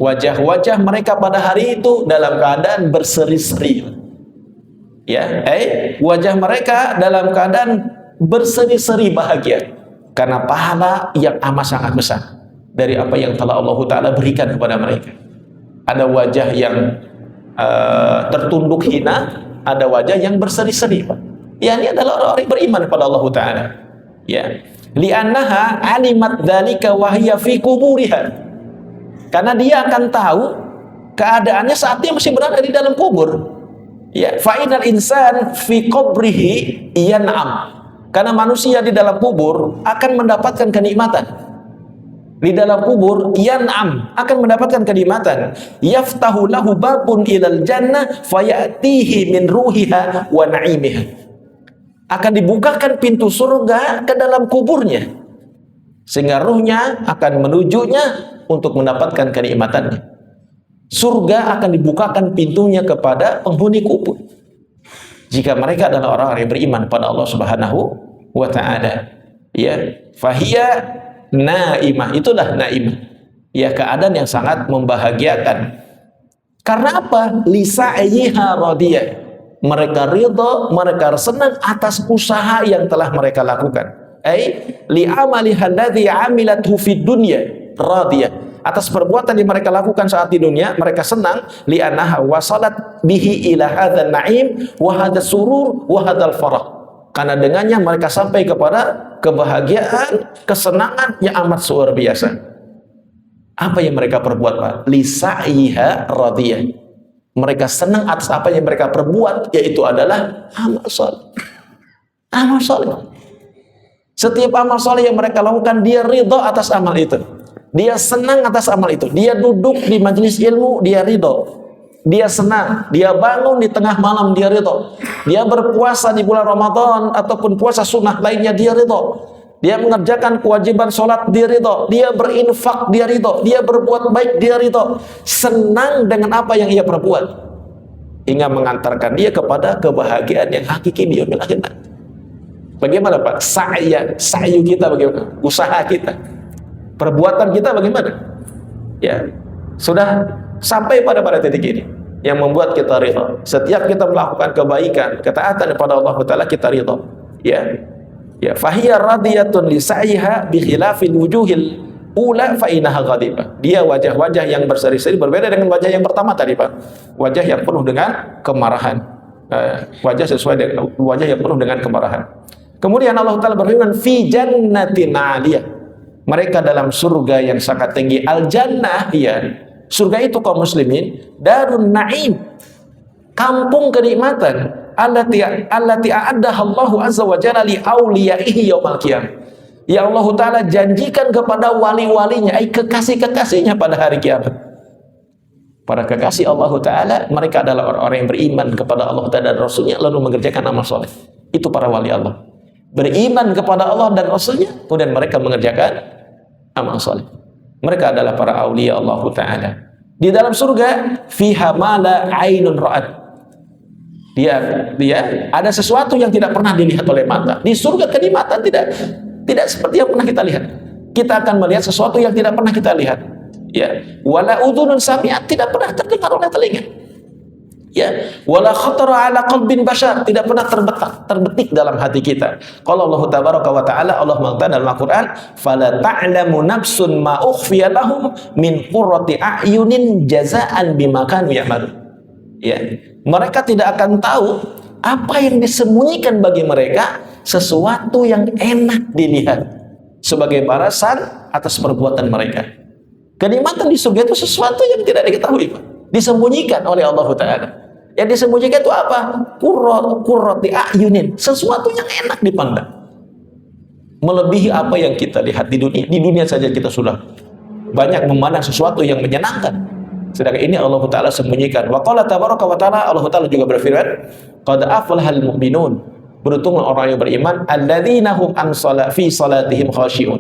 Wajah-wajah mereka pada hari itu dalam keadaan berseri-seri. Ya, wajah mereka dalam keadaan berseri-seri bahagia karena pahala yang amat sangat besar dari apa yang telah Allah Ta'ala berikan kepada mereka. Ada wajah yang tertunduk hina, ada wajah yang berseri-seri, Pak. Ya, ini adalah orang-orang yang beriman kepada Allah Ta'ala. Ya, li'annaha alimat dzalika wa hiya fi quburiha. Karena dia akan tahu keadaannya saat dia masih berada di dalam kubur. Ya, fa'inal insan fi qabrihi yan'am. Karena manusia di dalam kubur akan mendapatkan kenikmatan. Di dalam kubur yan'am, akan mendapatkan kenikmatan. Yaftahu lahu babun ilal jannah fayatihi min ruhiha wa na'imiha. Akan dibukakan pintu surga ke dalam kuburnya, sehingga ruhnya akan menujunya untuk mendapatkan kenikmatannya. Surga akan dibukakan pintunya kepada penghuni kubur jika mereka adalah orang-orang yang beriman pada Allah Subhanahu wa Ta'ala. Ya, fahiya naimah, itulah naimah. Ya, keadaan yang sangat membahagiakan. Karena apa? Lisa'yiha radiyah. Mereka ridha, mereka senang atas usaha yang telah mereka lakukan. Li'amaliha alladhi 'amilathu fid dunya radiyah. Atas perbuatan yang mereka lakukan saat di dunia, mereka senang. Li'annaha wasalat bihi ila hadzal na'im wa hadzal surur wa hadzal farah. Karena dengannya mereka sampai kepada kebahagiaan, kesenangan yang amat luar biasa. Apa yang mereka perbuat, Pak? Lisa'yiha radiyah. Mereka senang atas apa yang mereka perbuat, yaitu adalah amal soleh. Amal soleh. Setiap amal soleh yang mereka lakukan, dia ridho atas amal itu. Dia senang atas amal itu. Dia duduk di majelis ilmu, dia ridho. Dia senang. Dia bangun di tengah malam, dia ridho. Dia berpuasa di bulan Ramadan ataupun puasa sunnah lainnya, dia ridho. Dia mengerjakan kewajiban sholat, dia ridho. Dia berinfak, dia ridho. Dia berbuat baik, dia ridho. Senang dengan apa yang ia perbuat, hingga mengantarkan dia kepada kebahagiaan yang hakiki di yaumil akhir. Bagaimana, Pak? Sa'yu kita bagaimana? Usaha kita, perbuatan kita bagaimana? Ya, sudah sampai pada titik ini yang membuat kita ridho. Setiap kita melakukan kebaikan, ketaatan kepada Allah Ta'ala, kita ridho. Ya, fahiya radiyatun li sa'iha bi khilafil wujuhil ula fa inaha ghadibah. Dia wajah-wajah yang berseri-seri, berbeda dengan wajah yang pertama tadi, Pak. Wajah yang penuh dengan kemarahan. Wajah sesuai dengan wajah yang penuh dengan kemarahan. Kemudian Allah Ta'ala berfirman, fi jannatin 'aliyah. Mereka dalam surga yang sangat tinggi. Al-jannah, ya. Surga itu kaum muslimin, darun na'im. Kampung kenikmatan. Allati a'addaha Allahu azza wa jalla li auliyaihi yaumil qiyamah. Ya Allah Ta'ala janjikan kepada wali-walinya, kekasih-kekasihnya pada hari kiamat. Para kekasih Allah Ta'ala, mereka adalah orang-orang yang beriman kepada Allah Ta'ala dan Rasulnya, lalu mengerjakan amal soleh. Itu para wali Allah. Beriman kepada Allah dan Rasulnya, kemudian mereka mengerjakan amal soleh. Mereka adalah para aulia Allah Ta'ala. Di dalam surga, fiha ma la ainun ra'at. Dia ada sesuatu yang tidak pernah dilihat oleh mata. Di surga kenikmatan tidak seperti yang pernah kita lihat. Kita akan melihat sesuatu yang tidak pernah kita lihat. Ya, wala udhunun sami'at, tidak pernah terdengar oleh telinga. Ya, wala khatara ala qalbin bashar, tidak pernah terbetik dalam hati kita. Qala Allah tabaraka wa ta'ala, Allah mengatakan dalam Al-Qur'an, fala ta'lamu nafsun ma ukhfiya lahum min qurrati a'yunin jazaa'an bima kanu ya'malun. Ya, mereka tidak akan tahu apa yang disembunyikan bagi mereka, sesuatu yang enak dilihat sebagai balasan atas perbuatan mereka. Kenikmatan di surga itu sesuatu yang tidak diketahui, Pak. Disembunyikan oleh Allah Ta'ala. Yang disembunyikan itu apa? Qurrati a'yunin, sesuatu yang enak dipandang, melebihi apa yang kita lihat di dunia. Di dunia saja kita sudah banyak memandang sesuatu yang menyenangkan, sedangkan ini Allah Ta'ala sembunyikan. Wa qala tabaraka wa ta'ala, Allah Ta'ala juga berfirman, qad aflahal mu'minun, Beruntunglah orang yang beriman, alladzina hum an fi salatihim khashi'un.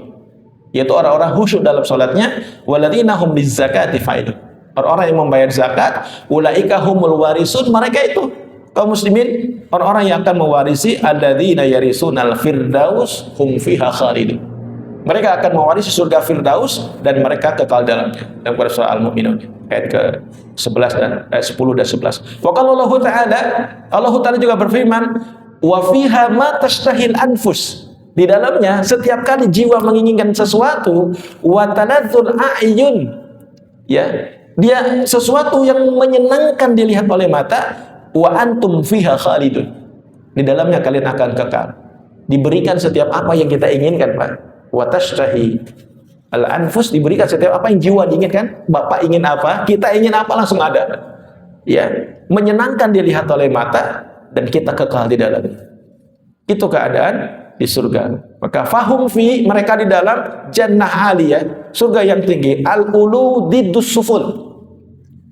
Yaitu orang-orang khusyuk dalam salatnya, walladzina hum lizzakati fa'ilun. Orang-orang yang membayar zakat, ulaika humul warisun, mereka itu kaum muslimin, orang-orang yang akan mewarisi alladzina yarisunal firdaus hum fiha khalidun. Mereka akan mewarisi surga Firdaus dan mereka kekal dalamnya. Dalam surah Al-Mu'minun ayat ke-11 dan 10 dan 11. Wa qala Allah Ta'ala juga berfirman, wa fiha ma tashtahil anfus. Di dalamnya setiap kali jiwa menginginkan sesuatu, wa taladzul a'yun. Ya, dia sesuatu yang menyenangkan dilihat oleh mata, wa antum fiha khalidun. Di dalamnya kalian akan kekal. Diberikan setiap apa yang kita inginkan, Pak. Wa tashtahi al-anfus, diberikan setiap apa yang jiwa diinginkan. Bapak ingin apa, kita ingin apa, langsung ada. Ya, menyenangkan dilihat oleh mata dan kita kekal di dalamnya. Itu keadaan di surga. Maka fahum fi, mereka di dalam jannah aliyah, surga yang tinggi. Al-ulu diddus suful.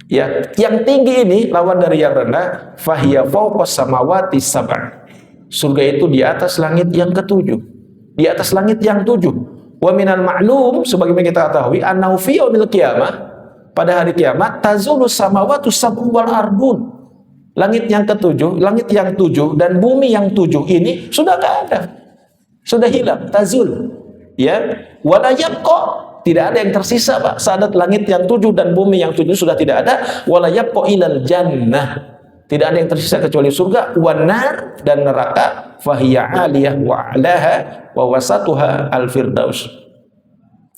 Ya, yang tinggi ini lawan dari yang rendah. Fahiya fawqas samawati sab'a. Surga itu di atas langit yang ketujuh. Di atas langit yang 7. Wa minal ma'lum, sebagaimana kita ketahui, annahu fi yaumil qiyamah, pada hari kiamat, tazulu samawatu sab'u wal ardun. Langit yang ke-7, langit yang 7 dan bumi yang 7 ini sudah enggak ada. Sudah hilang, tazul. Ya, wala yabqa, tidak ada yang tersisa, Pak. Saat langit yang 7 dan bumi yang 7 sudah tidak ada, wala yabqa ilal jannah. Tidak ada yang tersisa kecuali surga, wanar, dan neraka, fahiya aliyah wa alaha wa wasatuha al-firdaus.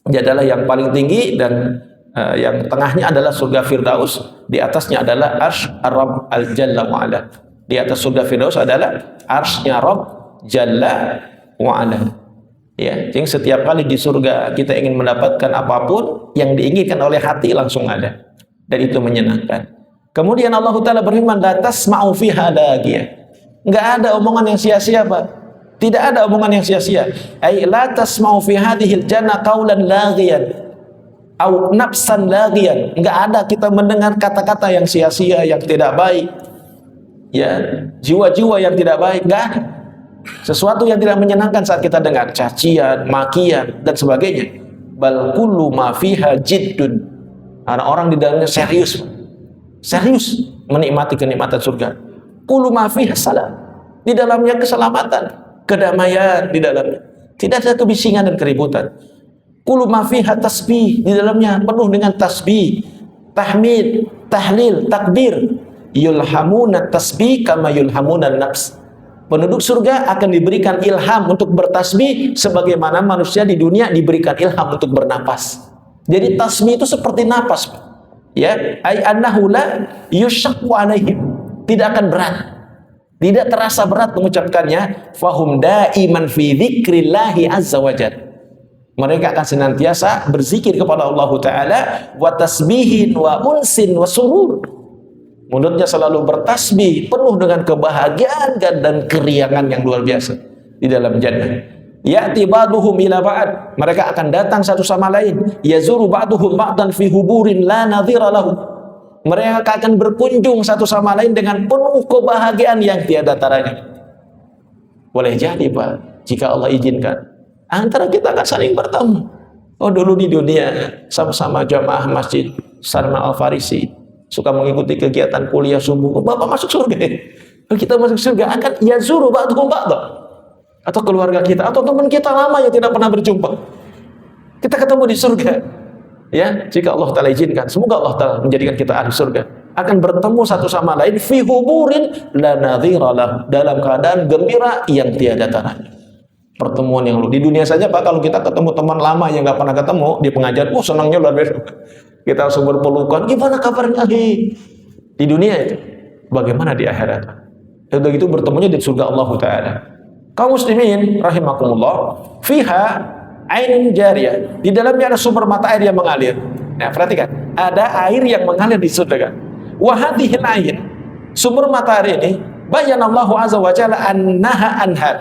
Dia adalah yang paling tinggi dan yang tengahnya adalah surga Firdaus, di atasnya adalah arsy ar-Rabb al-Jalla wa ala. Di atas surga Firdaus adalah arsy-nya Rabb Jalla wa ala. Ya, jadi setiap kali di surga kita ingin mendapatkan apapun yang diinginkan oleh hati langsung ada. Dan itu menyenangkan. Kemudian Allah Ta'ala berfirman, la tasma'u fiha lagiyah. Enggak ada omongan yang sia-sia, Pak. Tidak ada omongan yang sia-sia. Ai la tasma'u fi hadhil jannah qaulan laghiyan au nafsan laghiyan. Enggak ada kita mendengar kata-kata yang sia-sia, yang tidak baik. Ya, jiwa-jiwa yang tidak baik, enggak ada. Sesuatu yang tidak menyenangkan saat kita dengar cacian, makian dan sebagainya. Bal kullu ma fiha jiddun. Orang di dalamnya serius. Serius menikmati kenikmatan surga. Kullu ma fiha salam. Di dalamnya keselamatan, kedamaian di dalamnya. Tidak ada kebisingan dan keributan. Kullu ma fiha tasbih. Di dalamnya penuh dengan tasbih, tahmid, tahlil, takbir. Yulhamuna tasbih kama yulhamuna nafs. Penduduk surga akan diberikan ilham untuk bertasbih sebagaimana manusia di dunia diberikan ilham untuk bernapas. Jadi tasbih itu seperti napas, Pak. Ya, ay annahu la yushaqqu alaihim. Tidak akan berat. Tidak terasa berat mengucapkannya. Fahum daiman fi dzikrillahi azza wajalla. Mereka akan senantiasa berzikir kepada Allah Ta'ala wa tasbihin wa unsin wa surur. Mulutnya selalu bertasbih, penuh dengan kebahagiaan dan keriangan yang luar biasa di dalam jannah. Ya'ti ba'duhum ila ba'd. Mereka akan datang satu sama lain. Yazuru ba'duhum ba'dan fi huburin la nadhira lahu. Mereka akan berkunjung satu sama lain dengan penuh kebahagiaan yang tiada taranya. Boleh jadi, Pak, jika Allah izinkan, antara kita akan saling bertemu. Oh, dulu di dunia sama-sama jamaah Masjid Salman Al-Farisi, suka mengikuti kegiatan kuliah subuh. Oh, Bapak masuk surga. Kita masuk surga akan yazuru ba'duhum ba'dan. Atau keluarga kita, atau teman kita lama yang tidak pernah berjumpa, kita ketemu di surga. Ya, jika Allah Ta'ala izinkan, semoga Allah Ta'ala menjadikan kita ahli surga, akan bertemu satu sama lain fi huburin la nadhira lah, dalam keadaan gembira yang tiada taranya. Pertemuan yang di dunia saja, Pak, kalau kita ketemu teman lama yang nggak pernah ketemu di pengajian, senangnya luar biasa. Kita langsung berpelukan, gimana kabarnya, di dunia itu. Bagaimana di akhirat? Dan begitu bertemunya di surga Allah Ta'ala. Kaum muslimin rahimakumullah, fiha ainun jariyah. Di dalamnya ada sumber mata air yang mengalir. Nah, perhatikan, ada air yang mengalir di surga. Wa hadhil air, sumber mata air ini, bayanallahu azza wa jalla annaha anhar.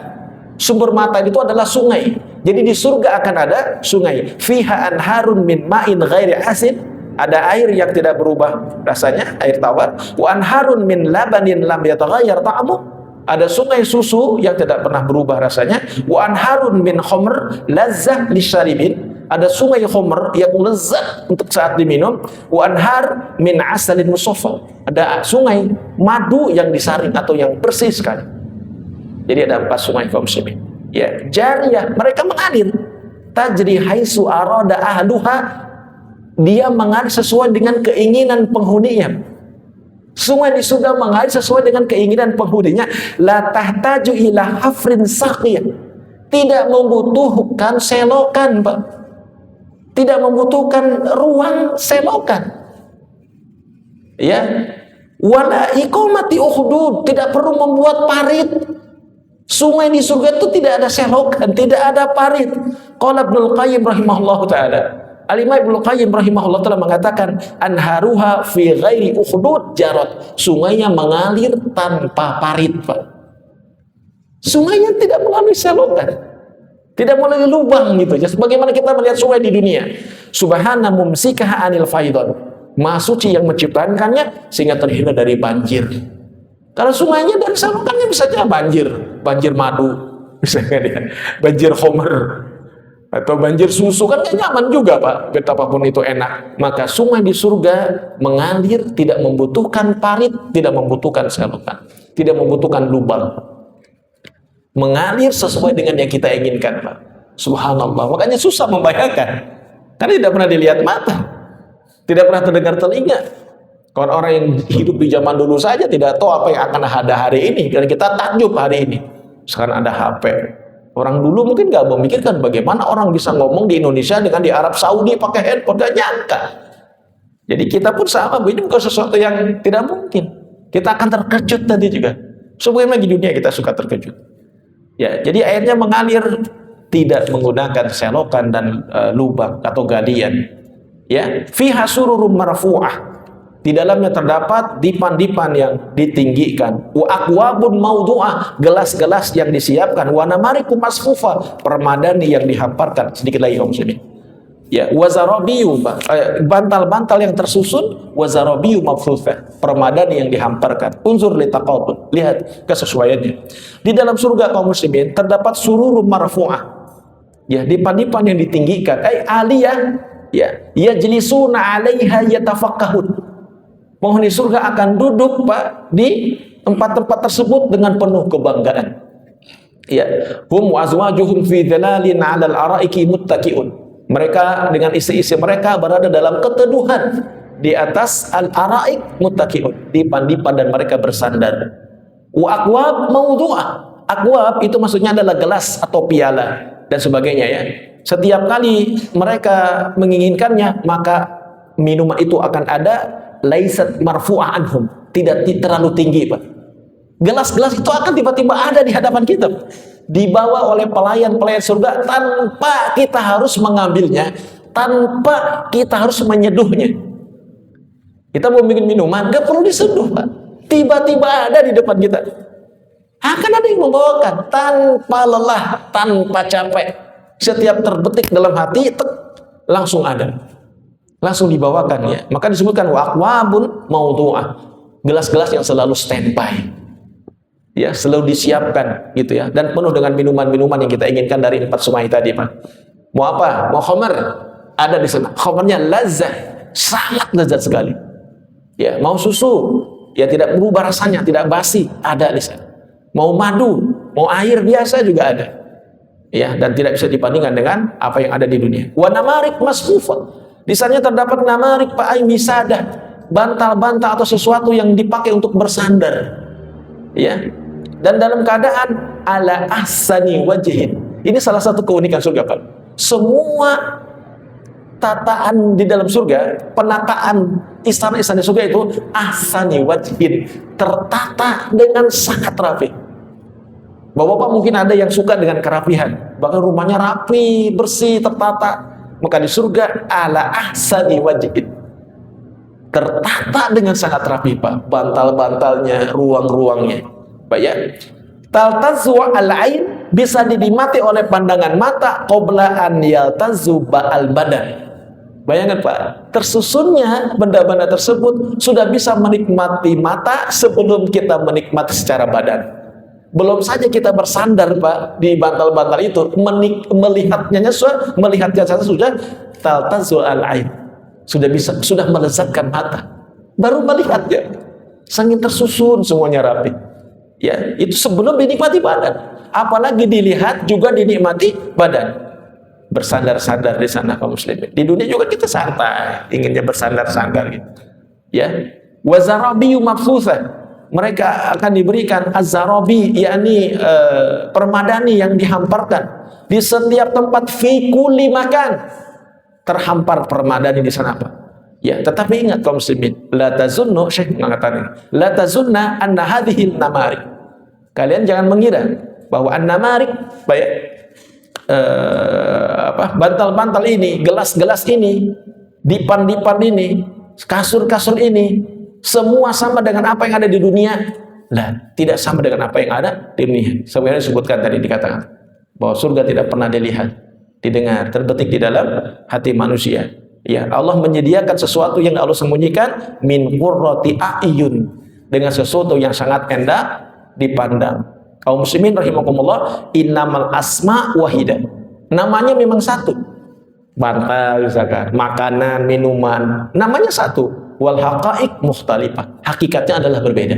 Sumber mata itu adalah sungai. Jadi di surga akan ada sungai. Fiha anharun min ma'in ghairi asin. Ada air yang tidak berubah rasanya, air tawar. Wa anharun min labanin lam yataghayyar ta'amuh. Ada sungai susu yang tidak pernah berubah rasanya. Wa anharun min khamr lazzah lisyaribin. Ada sungai khamr yang lezat untuk saat diminum. Wa anhar min asalin musaffa. Ada sungai madu yang disaring atau yang bersih sekali. Jadi ada 4 sungai kaum muslimin. Ya, jariyah, mereka mengalir. Tajri haitsu arada ahluha, dia mengalir sesuai dengan keinginan penghuninya. Sungai di surga mengalir sesuai dengan keinginan penghuninya. La tahtaju ila hafrin saqiyah. Tidak membutuhkan selokan, Pak. Tidak membutuhkan ruang selokan. Ya. Wala iqamati ukhdud, tidak perlu membuat parit. Sungai di surga itu tidak ada selokan, tidak ada parit. Qala Ibnu Qayyim rahimahullahu taala. Al-Imam Ibnu Qayyim rahimahullah telah mengatakan, anharuha fi ghairi ukhdud jarat. Sungainya mengalir tanpa parit, Pak. Sungainya tidak melalui selokan, tidak melalui lubang gitu. Ya, sebagaimana kita melihat sungai di dunia. Subhana mumsikaha anil faidon. Maha suci yang menciptakannya sehingga terhindar dari banjir. Kalau sungainya dari selokannya bisa aja banjir, banjir madu, misalnya dia, banjir khamr, atau banjir susu, kan gak nyaman juga, Pak, betapapun itu enak. Maka sungai di surga mengalir, tidak membutuhkan parit, tidak membutuhkan selokan, tidak membutuhkan lubang, mengalir sesuai dengan yang kita inginkan, Pak. Subhanallah. Makanya susah membayangkan, karena tidak pernah dilihat mata, tidak pernah terdengar telinga. Kalau orang yang hidup di zaman dulu saja tidak tahu apa yang akan ada hari ini, dan kita takjub hari ini. Sekarang ada HP. Orang dulu mungkin nggak memikirkan bagaimana orang bisa ngomong di Indonesia dengan di Arab Saudi pakai handphone, nggak nyangka. Jadi kita pun sama, ini bukan sesuatu yang tidak mungkin. Kita akan terkejut nanti juga. Sebagaimana di dunia kita suka terkejut. Ya, jadi airnya mengalir tidak menggunakan selokan dan lubang atau galian. Ya, fiha sururum marfu'ah. Di dalamnya terdapat dipan-dipan yang ditinggikan. Wa akwabun maudu'ah, gelas-gelas yang disiapkan. Wa namariku masfufa, permadani yang dihamparkan. Sedikit lagi kaum muslimin. Ya, wa zarabiyu, bantal-bantal yang tersusun. Wa zarabiyu mabthutha, permadani yang dihamparkan. Unzur li taqabul, lihat kesesuaiannya. Di dalam surga kaum muslimin terdapat sururum marfu'ah. Ya, dipan-dipan yang ditinggikan. Aliyah, ya, yajlisuna 'alaiha yatafaqqahun. Penghuni surga akan duduk, Pak, di tempat-tempat tersebut dengan penuh kebanggaan. Ya, hum wa azwajuhum fi dhalalin 'alal araiki muttaqiun. Mereka dengan istri-istri mereka berada dalam keteduhan di atas al-araik muttaqiun, dipan-dipan, dan mereka bersandar. Wa aqwab mawdu'ah. Aqwab itu maksudnya adalah gelas atau piala dan sebagainya, ya. Setiap kali mereka menginginkannya, maka minuman itu akan ada. Laisat marfu'ah anhum, tidak terlalu tinggi, Pak. Gelas-gelas itu akan tiba-tiba ada di hadapan kita, dibawa oleh pelayan-pelayan surga tanpa kita harus mengambilnya, tanpa kita harus menyeduhnya. Kita mau bikin minuman, nggak perlu diseduh, Pak. Tiba-tiba ada di depan kita. Akan ada yang membawakan tanpa lelah, tanpa capek. Setiap terbetik dalam hati, langsung ada. Langsung dibawakan, ya. Maka disebutkan waqwabun maudu'ah, gelas-gelas yang selalu standby, ya, selalu disiapkan gitu, ya, dan penuh dengan minuman-minuman yang kita inginkan dari 4 sungai tadi, Pak. Mau apa? Mau khamar? Ada di sana. Khamarnya lazah, sangat lezat sekali. Ya, mau susu, ya, tidak berubah rasanya, tidak basi, ada di sana. Mau madu, mau air biasa juga ada. Ya, dan tidak bisa dibandingkan dengan apa yang ada di dunia. Wa namarik masfufah. Di sana terdapat namarik, Pak, ay misadah, bantal-bantal atau sesuatu yang dipakai untuk bersandar, ya, dan dalam keadaan ala ahsani wajhin. Ini salah satu keunikan surga, Pak. Semua tataan di dalam surga, penataan istana-istana surga itu ahsani wajhin, tertata dengan sangat rapi. Bapak-bapak mungkin ada yang suka dengan kerapihan, bahkan rumahnya rapi, bersih, tertata. Maka di surga ala ahsani wajhin, tertata dengan sangat rapi, Pak. Bantal-bantalnya, ruang-ruangnya, Pak, ya. Taltazzu al-ain, bisa dinikmati oleh pandangan mata qabla an yaltazzu ba'al badan. Bayangkan, Pak, tersusunnya benda-benda tersebut sudah bisa menikmati mata sebelum kita menikmati secara badan. Belum saja kita bersandar Pak di bantal-bantal itu, melihatnya saja sudah taltazul al-ain. Sudah melezatkan mata. Baru melihatnya, saking tersusun semuanya rapi. Ya, itu sebelum dinikmati badan. Apalagi dilihat juga dinikmati badan. Bersandar-sandar di sana kaum muslimin. Di dunia juga kita santai, inginnya bersandar-sandar gitu. Ya. Wazarabiyu mabsutsah. Mereka akan diberikan az-zarabi, yakni permadani yang dihamparkan di setiap tempat, fi kulli makan. Terhampar permadani di sana Pak. Ya, tetapi ingat kaum muslimin, la tazunnu, Syekh mengatakan, la tazunna anna hadhil namarik. Kalian jangan mengira bahwa an-namarik bantal-bantal ini, gelas-gelas ini, dipan-dipan ini, kasur-kasur ini, semua sama dengan apa yang ada di dunia. Lah, tidak sama dengan apa yang ada di dunia. Sebenarnya disebutkan tadi, dikatakan bahwa surga tidak pernah dilihat, didengar, terbetik di dalam hati manusia. Ya, Allah menyediakan sesuatu yang Allah sembunyikan, min qurrati a'yun, dengan sesuatu yang sangat indah dipandang. Kaum muslimin rahimakumullah, innamal asma wahidah. Namanya memang satu. Bantal misalkan, makanan, minuman, namanya satu. Wal haqa'iq mukhtalifah. Hakikatnya adalah berbeda.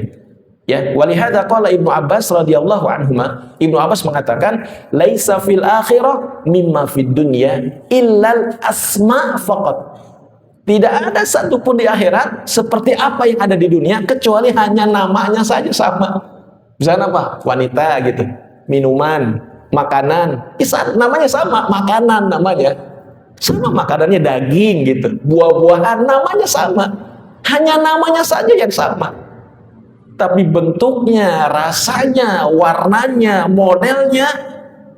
Ya, walihada qala Ibnu Abbas radhiyallahu anhuma, Ibnu Abbas mengatakan, laisa fil akhirah mimma fid dunya illal asma faqat. Tidak ada satupun di akhirat seperti apa yang ada di dunia kecuali hanya namanya saja sama. Misalnya apa? Wanita gitu, minuman, makanan, namanya sama, makanan namanya sama, makanannya daging gitu, buah-buahan namanya sama, hanya namanya saja yang sama, tapi bentuknya, rasanya, warnanya, modelnya,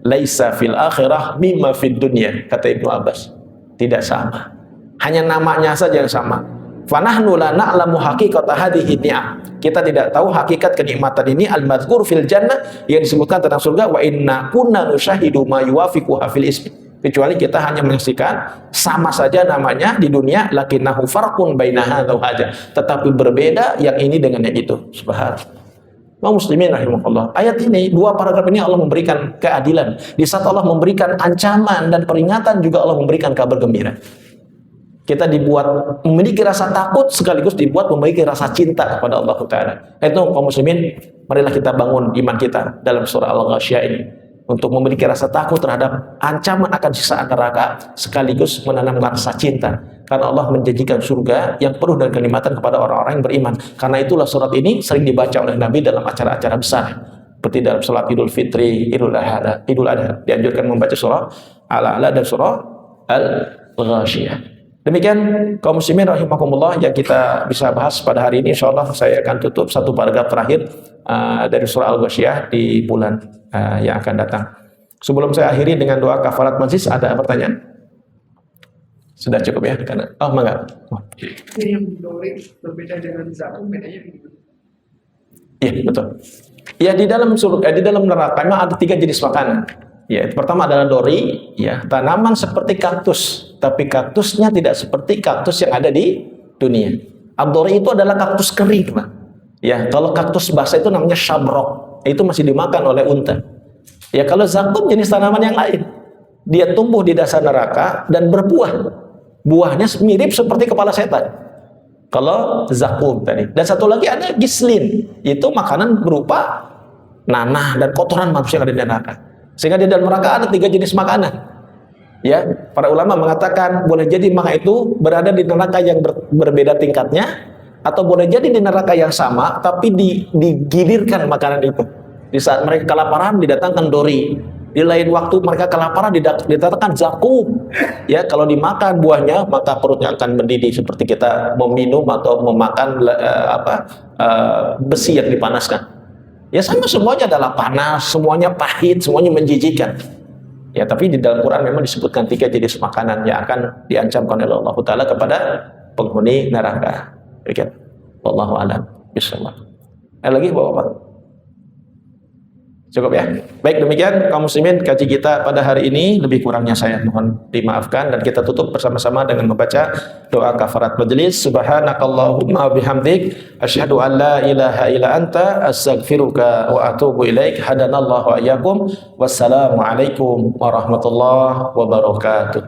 laisa fil akhirah mimma fid dunya, kata Ibnu Abbas, tidak sama, hanya namanya saja yang sama. Fanahnu la na'lamu haqiqata hadhihi ni'am. Kita tidak tahu hakikat kenikmatan ini al-madzkur fil jannah yang disebutkan tentang surga, wa inna kunna nusyahidu ma yuwafiquha fil ismi. Kecuali kita hanya menyaksikan sama saja namanya di dunia, lakinnahu farqun baina hadza wa hadza. Tetapi berbeda yang ini dengan yang itu. Subhanallah. Kaum muslimin rahimahullah. Ayat ini, dua paragraf ini Allah memberikan keadilan. Di saat Allah memberikan ancaman dan peringatan, juga Allah memberikan kabar gembira. Kita dibuat memiliki rasa takut sekaligus dibuat memiliki rasa cinta kepada Allah Ta'ala. Itu kaum muslimin, marilah kita bangun iman kita dalam surah Al-Ghasyiyah ini untuk memiliki rasa takut terhadap ancaman akan siksaan neraka sekaligus menanamkan rasa cinta. Karena Allah menjanjikan surga yang penuh dengan kenikmatan kepada orang-orang yang beriman. Karena itulah surat ini sering dibaca oleh Nabi dalam acara-acara besar. Seperti dalam salat Idul Fitri, Idul Adha, dianjurkan membaca surah Al-A'la dan surah Al-Ghasyiyah. Demikian kaum muslimin rahimakumullah yang kita bisa bahas pada hari ini. Insyaallah saya akan tutup satu paragraf terakhir dari surah Al-Ghasyiyah di bulan yang akan datang. Sebelum saya akhiri dengan doa kafarat majlis, ada pertanyaan? Sudah cukup ya? Karena mangga. Ini yang berbeda dengan zakum, bedanya begitu. Iya, betul. Ya, di dalam surga, di dalam neraka memang ada 3 jenis makanan. Ya, pertama adalah dori, ya, tanaman seperti kaktus, tapi kaktusnya tidak seperti kaktus yang ada di dunia. Ad-dori itu adalah kaktus kering, Pak. Ya, kalau kaktus basah itu namanya syabrok, itu masih dimakan oleh unta. Ya, kalau zakum jenis tanaman yang lain. Dia tumbuh di dasar neraka dan berbuah. Buahnya mirip seperti kepala setan. Kalau zakum tadi. Dan satu lagi ada gislin, itu makanan berupa nanah dan kotoran manusia yang ada di neraka. Sehingga di dalam neraka ada 3 jenis makanan. Ya, para ulama mengatakan boleh jadi makanan itu berada di neraka yang berbeda tingkatnya, atau boleh jadi di neraka yang sama tapi digilirkan makanan itu. Di saat mereka kelaparan didatangkan dori. Di lain waktu mereka kelaparan didatangkan zakum. Ya, kalau dimakan buahnya maka perutnya akan mendidih seperti kita meminum atau memakan besi yang dipanaskan. Ya, sama, semuanya adalah panas, semuanya pahit, semuanya menjijikan. Ya, tapi di dalam Quran memang disebutkan 3 jenis makanan yang akan diancamkan oleh Allah Ta'ala kepada penghuni neraka. Demikian. Wallahu a'lam bishawab. Lagi Bapak? Cukup ya. Baik, demikian kaum muslimin kaji kita pada hari ini. Lebih kurangnya saya mohon dimaafkan, dan kita tutup bersama-sama dengan membaca doa kafarat majelis. Subhanakallahumma bihamdik asyhadu an la ilaha illa anta astaghfiruka wa atubu ilaik. Hadanallahu wa iyyakum. Wassalamu alaikum warahmatullahi wabarakatuh.